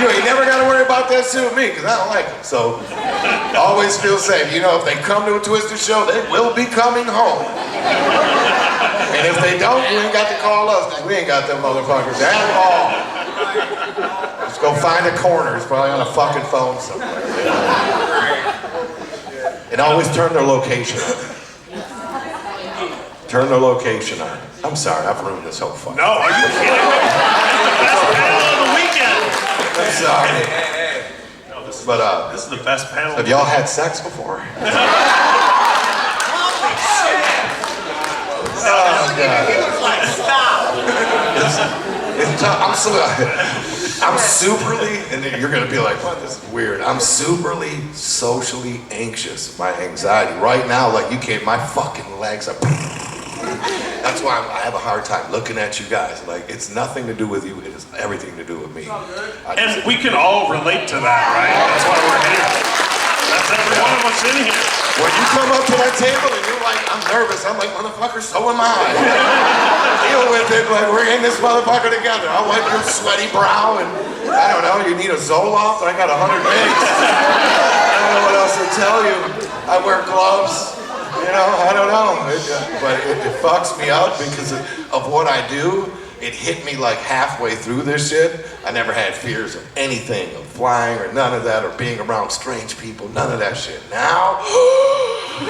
Speaker 4: You ain't never got to worry about that shit with me, because I don't like them. So always feel safe. You know, if they come to a Twiztid show, they will be coming home. And if they don't, you ain't got to call us, because we ain't got them motherfuckers at all. Just go find a corner. It's probably on a fucking phone somewhere. And always turn their location on. Turn their location on. I'm sorry, I've ruined this whole fucking.
Speaker 2: No, are you kidding me? Best panel of the weekend.
Speaker 4: I'm sorry.
Speaker 2: No, this is the best panel.
Speaker 4: Have y'all had sex before? Oh, God.
Speaker 1: He was like, stop.
Speaker 4: It's tough. I'm superly, and then you're gonna be like, what, this is weird. I'm superly, socially anxious. My anxiety right now, like, you can't, my fucking legs are. That's why I have a hard time looking at you guys. Like, it's nothing to do with you, it is everything to do with me.
Speaker 2: And we can all relate to that, right? That's why we're here. That's every one of us in here.
Speaker 4: When you come up to that table and you're like, I'm nervous, I'm like, motherfucker, so am I. Deal with it, like, we're in this motherfucker together. I'll wipe your sweaty brow, and I don't know, you need a Zoloft? I got 100 mgs. I don't know what else to tell you. I wear gloves. You know, I don't know, but it fucks me up because of what I do. It hit me like halfway through this shit. I never had fears of anything, of flying or none of that, or being around strange people, none of that shit. Now, oh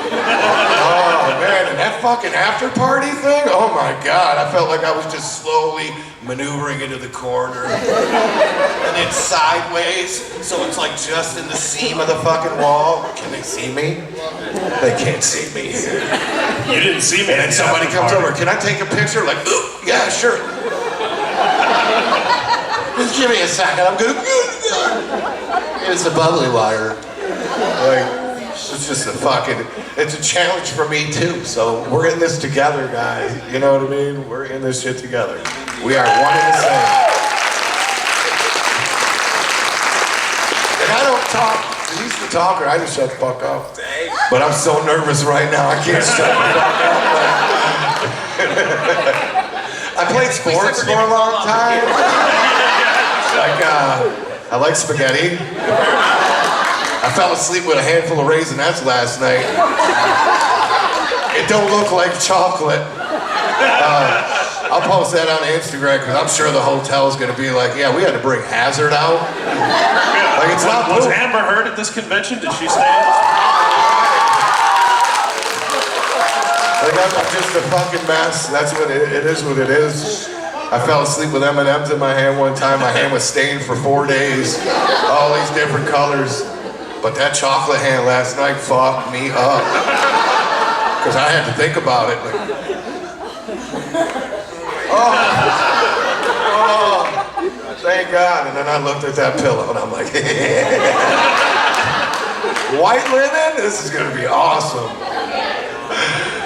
Speaker 4: man, and that fucking after party thing, oh my God, I felt like I was just slowly maneuvering into the corner and then sideways, so it's like just in the seam of the fucking wall. Can they see me? They can't see me.
Speaker 2: You didn't see me.
Speaker 4: And then somebody comes over, can I take a picture? Like, ooh, yeah, sure. Just give me a second, I'm good. It's the bubbly water. Like, it's just a fucking, it's a challenge for me too. So we're in this together, guys. You know what I mean? We're in this shit together. We are one and the same. And I don't talk. I used to talk, or I just shut the fuck up. But I'm so nervous right now, I can't shut the fuck up. I played sports for a long time. Like, I like spaghetti. I fell asleep with a handful of raisinets last night. It don't look like chocolate. I'll post that on Instagram, because I'm sure the hotel's gonna be like, yeah, we had to bring Hazard out. Like, it's not
Speaker 2: Was Amber Heard at this convention? Did she stay?
Speaker 4: Like, I'm just a fucking mess. That's what it is. What it is. I fell asleep with M&Ms in my hand one time. My hand was stained for 4 days. All these different colors. But that chocolate hand last night fucked me up. Because I had to think about it. Like, oh, thank God. And then I looked at that pillow and I'm like, white linen? This is gonna be awesome.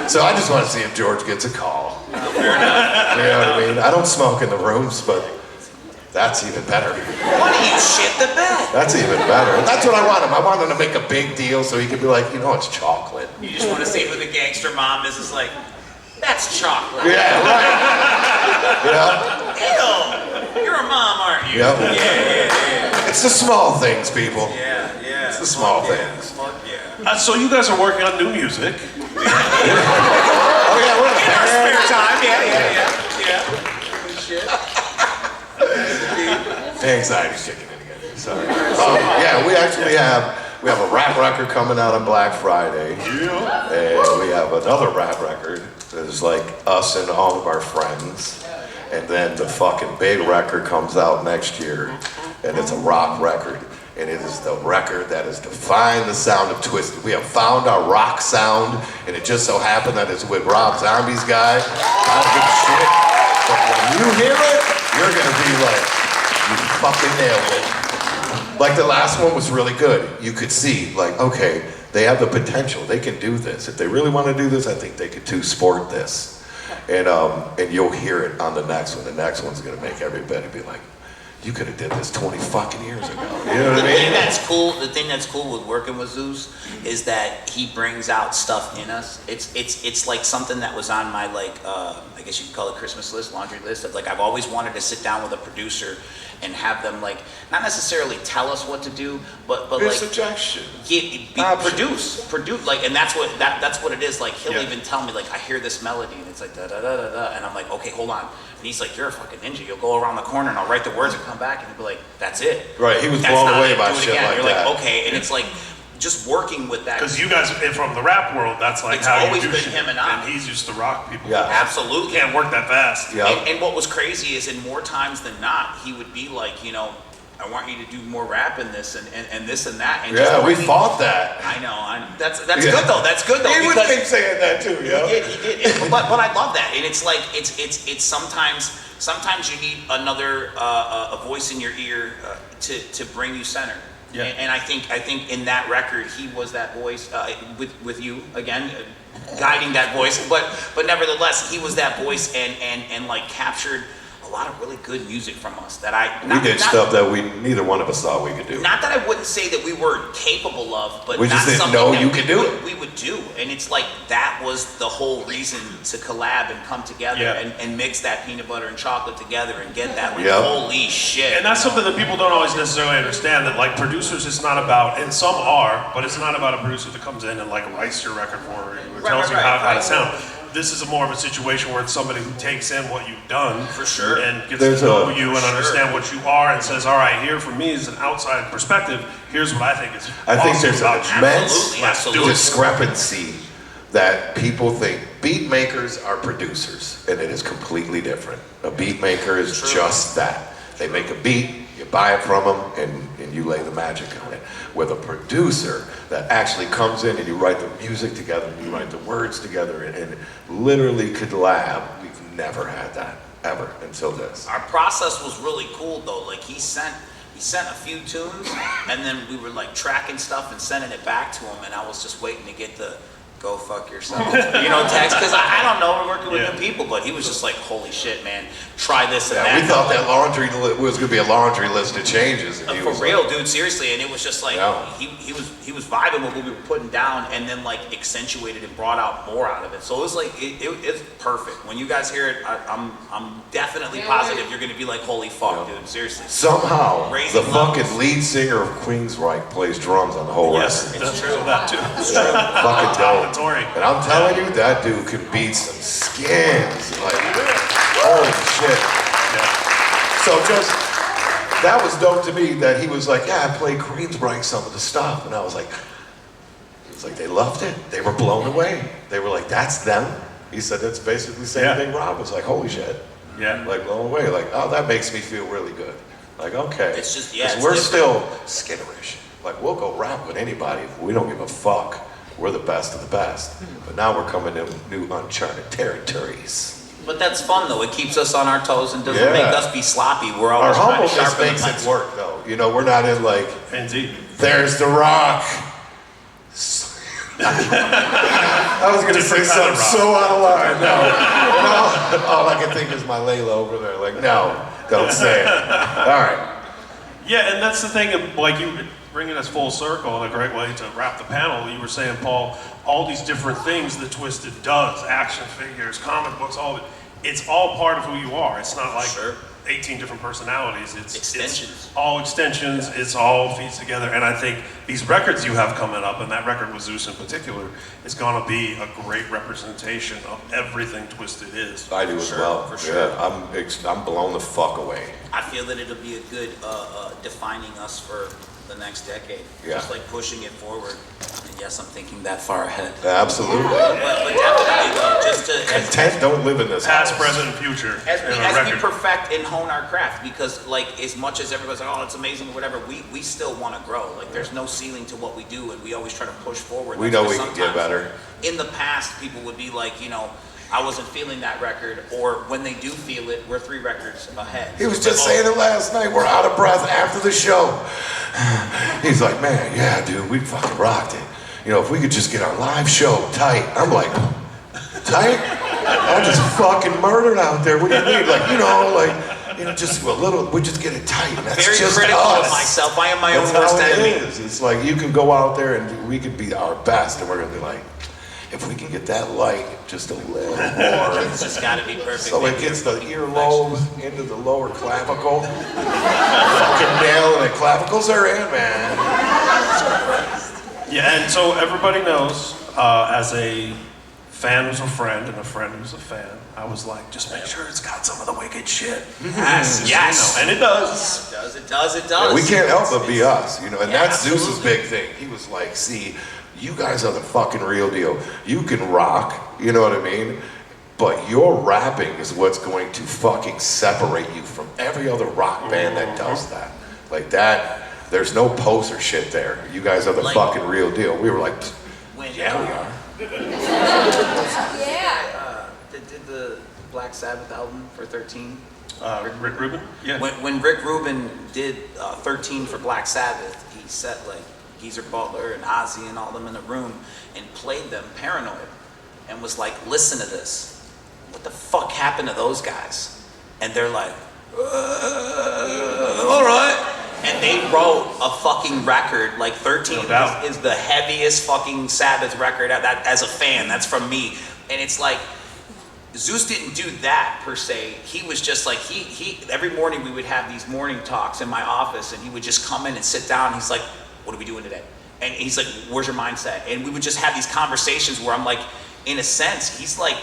Speaker 4: So I just want to see if George gets a call. You know what I mean? I don't smoke in the rooms, but That's even better.
Speaker 1: Why do you shit the bed?
Speaker 4: That's even better. That's what I want him. I want him to make a big deal so he can be like, you know, it's chocolate.
Speaker 1: You just want to say who the gangster mom is like, that's chocolate.
Speaker 4: Yeah, right.
Speaker 1: Ew, you're a mom, aren't you?
Speaker 4: Yep.
Speaker 1: Yeah.
Speaker 4: It's the small things, people.
Speaker 1: Yeah.
Speaker 4: It's the small things.
Speaker 1: Fuck yeah.
Speaker 2: So you guys are working on new music.
Speaker 4: Oh yeah, we're
Speaker 1: In our spare time, yeah. Shit.
Speaker 4: Anxiety's kicking in again. Sorry. Yeah, we actually have a rap record coming out on Black Friday.
Speaker 2: Yeah.
Speaker 4: And we have another rap record that's like us and all of our friends. And then the fucking big record comes out next year, and it's a rock record. And it is the record that has defined the sound of Twiztid. We have found our rock sound, and it just so happened that it's with Rob Zombie's guy. I don't give a shit. But when you hear it, you're gonna be like, you fucking nailed it. Like the last one was really good. You could see, like, okay, they have the potential. They can do this. If they really want to do this, I think they could too sport this. And you'll hear it on the next one. The next one's gonna make everybody be like, you could have did this 20 fucking years ago. You know what I mean?
Speaker 1: The thing that's cool with working with Zeus is that he brings out stuff in us. It's like something that was on my I guess you could call it Christmas list, laundry list of like I've always wanted to sit down with a producer and have them like not necessarily tell us what to do, but like
Speaker 4: suggestions.
Speaker 1: Produce like, and that's what it is. Like he'll even tell me like I hear this melody and it's like da da da da da, and I'm like okay hold on. And he's like, you're a fucking ninja. You'll go around the corner and I'll write the words and come back and he'll be like, that's it.
Speaker 4: Right, he was
Speaker 1: That's
Speaker 4: blown
Speaker 1: not
Speaker 4: away
Speaker 1: it.
Speaker 4: by
Speaker 1: Do it
Speaker 4: shit
Speaker 1: again.
Speaker 4: like
Speaker 1: You're
Speaker 4: that.
Speaker 1: like, okay, and it's like just working with that.
Speaker 2: Because you guys from the rap world, that's like
Speaker 1: It's
Speaker 2: how you
Speaker 1: always
Speaker 2: do
Speaker 1: been
Speaker 2: shit.
Speaker 1: him and I.
Speaker 2: he's used to rock people.
Speaker 4: Yeah.
Speaker 1: Absolutely.
Speaker 2: You can't work that fast.
Speaker 4: Yeah.
Speaker 1: And what was crazy is in more times than not, he would be like, you know, I want you to do more rap in this and this and that. And
Speaker 4: Yeah,
Speaker 1: just
Speaker 4: we fought that.
Speaker 1: I know. That's good though. That's good though.
Speaker 4: He would
Speaker 1: because
Speaker 4: keep saying that too, yo.
Speaker 1: He did. But I love that. And it's like it's sometimes you need another a voice in your ear to bring you center.
Speaker 2: Yeah.
Speaker 1: And I think in that record he was that voice with you again, guiding that voice. But nevertheless he was that voice and like captured a lot of really good music from us that
Speaker 4: We did stuff that neither one of us thought we could do.
Speaker 1: Not that I wouldn't say that we weren't capable of, but
Speaker 4: We just
Speaker 1: not
Speaker 4: didn't
Speaker 1: something
Speaker 4: know
Speaker 1: that
Speaker 4: you could do it.
Speaker 1: we would do. And it's like that was the whole reason to collab and come together and mix that peanut butter and chocolate together and get that like holy shit.
Speaker 2: And that's something that people don't always necessarily understand, that like producers, it's not about, and some are, but it's not about a producer that comes in and like writes your record for you or tells you how to sound. This is more of a situation where it's somebody who takes in what you've done
Speaker 1: For sure.
Speaker 2: and gets to know you and understand what you are and says, all right, here for me is an outside perspective. Here's what I think is
Speaker 4: I think
Speaker 2: awesome
Speaker 4: there's an
Speaker 2: about you.
Speaker 4: immense
Speaker 1: Absolutely.
Speaker 4: discrepancy that people think beat makers are producers, and it is completely different. A beat maker is just that. They make a beat, you buy it from them, and you lay the magic on it. With a producer that actually comes in and you write the music together, and you write the words together, and literally collab. We've never had that, ever, until this.
Speaker 1: Our process was really cool though. Like he sent a few tunes and then we were like tracking stuff and sending it back to him, and I was just waiting to get the go fuck yourself, text, because I don't know, we're working with new people, but he was just like, holy shit, man, try this and that.
Speaker 4: We thought that laundry was going to be a laundry list of changes. And
Speaker 1: For real, dude, seriously, and it was just like, he was vibing with what we were putting down and then like accentuated and brought out more out of it. So it was like, it's perfect. When you guys hear it, I'm definitely positive you're going to be like, holy fuck, dude, seriously.
Speaker 4: Somehow,
Speaker 1: Raising
Speaker 4: the
Speaker 1: levels.
Speaker 4: fucking lead singer of Queensryche plays drums on the whole record.
Speaker 2: It's true. That too.
Speaker 4: Fucking dope.
Speaker 2: Tory.
Speaker 4: And I'm telling you, that dude can beat some skins. Like, holy shit. So just, that was dope to me that he was like, yeah, I played Queensryche some of the stuff. And I was like, they loved it. They were blown away. They were like, that's them. He said, that's basically the same thing. Rob was like, holy shit.
Speaker 2: Yeah.
Speaker 4: Like, blown away. Like, oh, that makes me feel really good. Like, okay.
Speaker 1: It's just,
Speaker 4: 'Cause
Speaker 1: it's
Speaker 4: we're
Speaker 1: different.
Speaker 4: still skinnerish. Like, we'll go rap with anybody. We don't give a fuck. We're the best of the best. But now we're coming to new uncharted territories.
Speaker 1: But that's fun though. It keeps us on our toes and doesn't make us be sloppy. We're
Speaker 4: Our
Speaker 1: always trying to
Speaker 4: humbleness
Speaker 1: sharpen the
Speaker 4: makes it
Speaker 1: pencil.
Speaker 4: work, though. You know, we're not in like,
Speaker 2: Indeed.
Speaker 4: there's the rock. I was going to say something so out of line. No. All I can think is my Layla over there. Like, no. Don't say it. All right.
Speaker 2: Yeah, and that's the thing, like you bringing us full circle, and a great way to wrap the panel. You were saying, Paul, all these different things that Twiztid does, action figures, comic books, all of it, it's all part of who you are. It's not like 18 different personalities. It's extensions. It's all extensions, it's all feeds together. And I think these records you have coming up, and that record with Zeus in particular, is gonna be a great representation of everything Twiztid is.
Speaker 4: I do as well.
Speaker 1: For sure.
Speaker 4: Yeah, I'm blown the fuck away.
Speaker 1: I feel that it'll be a good defining us for the next decade.
Speaker 4: Yeah.
Speaker 1: Just like pushing it forward. And yes, I'm thinking that far ahead.
Speaker 4: Absolutely.
Speaker 1: But definitely though, just to
Speaker 4: Content don't live in this
Speaker 2: Past,
Speaker 4: house.
Speaker 2: present, and future.
Speaker 1: as
Speaker 2: in a
Speaker 1: we
Speaker 2: record.
Speaker 1: perfect and hone our craft, because like as much as everybody's like, oh, it's amazing or whatever, we still want to grow. Like there's no ceiling to what we do, and we always try to push forward.
Speaker 4: We
Speaker 1: That's
Speaker 4: know
Speaker 1: why
Speaker 4: we can get
Speaker 1: sometimes
Speaker 4: better.
Speaker 1: In the past, people would be like, you know, I wasn't feeling that record, or when they do feel it, we're 3 records ahead.
Speaker 4: He was just saying it last night. We're out of breath after the show. He's like, man, yeah, dude, we fucking rocked it. You know, if we could just get our live show tight. I'm like, tight? I'm just fucking murdered out there. What do you mean? Like, you know, just a little, we just get it tight. That's
Speaker 1: Very
Speaker 4: just
Speaker 1: critical
Speaker 4: us.
Speaker 1: of myself. I am my
Speaker 4: That's
Speaker 1: own worst
Speaker 4: how it
Speaker 1: enemy.
Speaker 4: is. It's like you can go out there and we could be our best, and we're gonna be like, if we can get that light just a little more.
Speaker 1: It's just got to be perfect.
Speaker 4: So it gets the earlobes into the lower clavicle. Fucking nailing it. Clavicles are in, man.
Speaker 2: Yeah, and so everybody knows, as a fan who's a friend and a friend who's a fan, I was like, just make sure it's got some of the wicked shit.
Speaker 1: Yes, yes.
Speaker 2: You know, and it does.
Speaker 1: It does.
Speaker 4: Yeah, we can't help but be us, you know, and
Speaker 1: Yeah,
Speaker 4: that's Zeus's
Speaker 1: absolutely.
Speaker 4: big thing. He was like, see, you guys are the fucking real deal. You can rock, you know what I mean? But your rapping is what's going to fucking separate you from every other rock band that does that. Like that, there's no poser shit there. You guys are the
Speaker 1: Like-
Speaker 4: fucking real deal. We were like,
Speaker 1: When,
Speaker 4: yeah, we are.
Speaker 1: Did the Black Sabbath album for 13?
Speaker 2: Rick Rubin? Yeah.
Speaker 1: When Rick Rubin did 13 for Black Sabbath, he set like Geezer Butler and Ozzy and all them in the room and played them Paranoid and was like, listen to this. What the fuck happened to those guys? And they're like, all right. And they wrote a fucking record, like 13
Speaker 2: No doubt.
Speaker 1: is the heaviest fucking Sabbath record that, as a fan, that's from me. And it's like, Zeus didn't do that per se. He was just like, he every morning we would have these morning talks in my office, and he would just come in and sit down. He's like, what are we doing today? And he's like, where's your mindset? And we would just have these conversations where I'm like, in a sense, he's like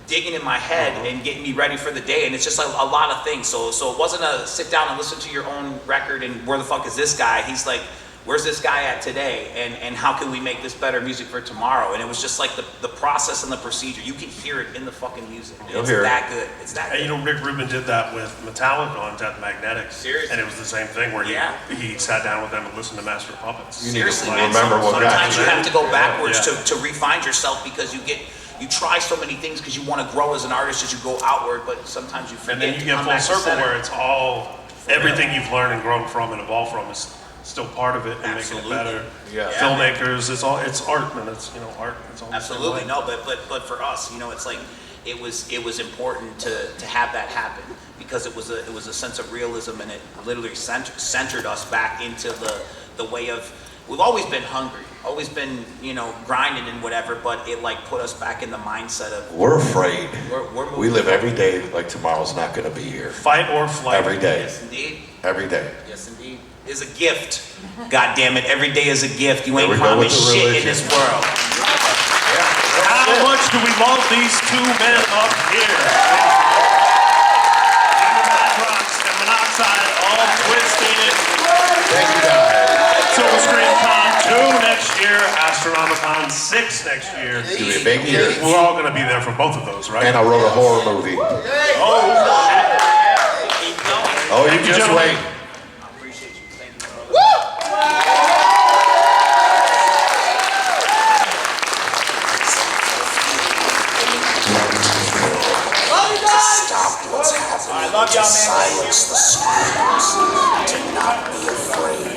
Speaker 1: digging in my head and getting me ready for the day. And it's just like a lot of things. So it wasn't a sit down and listen to your own record and where the fuck is this guy? He's like, where's this guy at today? And how can we make this better music for tomorrow? And it was just like the process and the procedure. You can hear it in the fucking music.
Speaker 4: You'll
Speaker 1: It's
Speaker 4: hear it.
Speaker 1: that good. It's that
Speaker 2: And
Speaker 1: good.
Speaker 2: you know, Rick Rubin did that with Metallica on Death Magnetic.
Speaker 1: Seriously?
Speaker 2: And it was the same thing where
Speaker 1: Yeah.
Speaker 2: he sat down with them and listened to Master of Puppets.
Speaker 4: You need to
Speaker 1: Seriously, man.
Speaker 4: remember what got
Speaker 1: Sometimes
Speaker 4: you
Speaker 1: you
Speaker 4: there.
Speaker 1: have to go backwards
Speaker 2: Yeah.
Speaker 1: to refine yourself, because you try so many things because you want to grow as an artist as you go outward, but sometimes you forget
Speaker 2: And then you
Speaker 1: to
Speaker 2: get
Speaker 1: come
Speaker 2: full
Speaker 1: back to
Speaker 2: circle
Speaker 1: center.
Speaker 2: where it's all, everything you've learned and grown from and evolved from is still part of it and
Speaker 1: Absolutely.
Speaker 2: making it better.
Speaker 4: Yeah.
Speaker 2: Filmmakers, it's art, and it's, you know, art. It's all the same
Speaker 1: Absolutely,
Speaker 2: way.
Speaker 1: no, but for us, you know, it's like it was important to have that happen, because it was a sense of realism, and it literally centered us back into the way of, we've always been hungry, always been, you know, grinding and whatever, but it like put us back in the mindset of
Speaker 4: We're afraid.
Speaker 1: we're moving.
Speaker 4: We live every day like tomorrow's not going to be here.
Speaker 2: Fight or flight.
Speaker 4: Every day.
Speaker 1: Yes, indeed.
Speaker 4: Every day.
Speaker 1: Yes, indeed. Is a gift. God damn it! Every day is a gift. You
Speaker 4: There
Speaker 1: ain't
Speaker 4: we go with
Speaker 1: promised
Speaker 4: the
Speaker 1: shit in
Speaker 4: religion.
Speaker 1: this world.
Speaker 2: How much do we love these two men up here? Rocks and Monoxide, all Twiztid.
Speaker 4: Thank you, guys.
Speaker 2: Silver Screen Con 2 next year, Astronomicon 6 next year.
Speaker 4: Do me a big year.
Speaker 2: We're all going to be there for both of those, right?
Speaker 4: And I wrote a horror movie.
Speaker 2: Oh,
Speaker 1: Keep going.
Speaker 4: Oh, you
Speaker 2: Thank you,
Speaker 4: just
Speaker 2: gentlemen.
Speaker 4: wait.
Speaker 1: I appreciate you. Thank you, brother.
Speaker 3: Stop what's happening.
Speaker 1: I love y'all, man.
Speaker 3: Silence the screams. To not be afraid.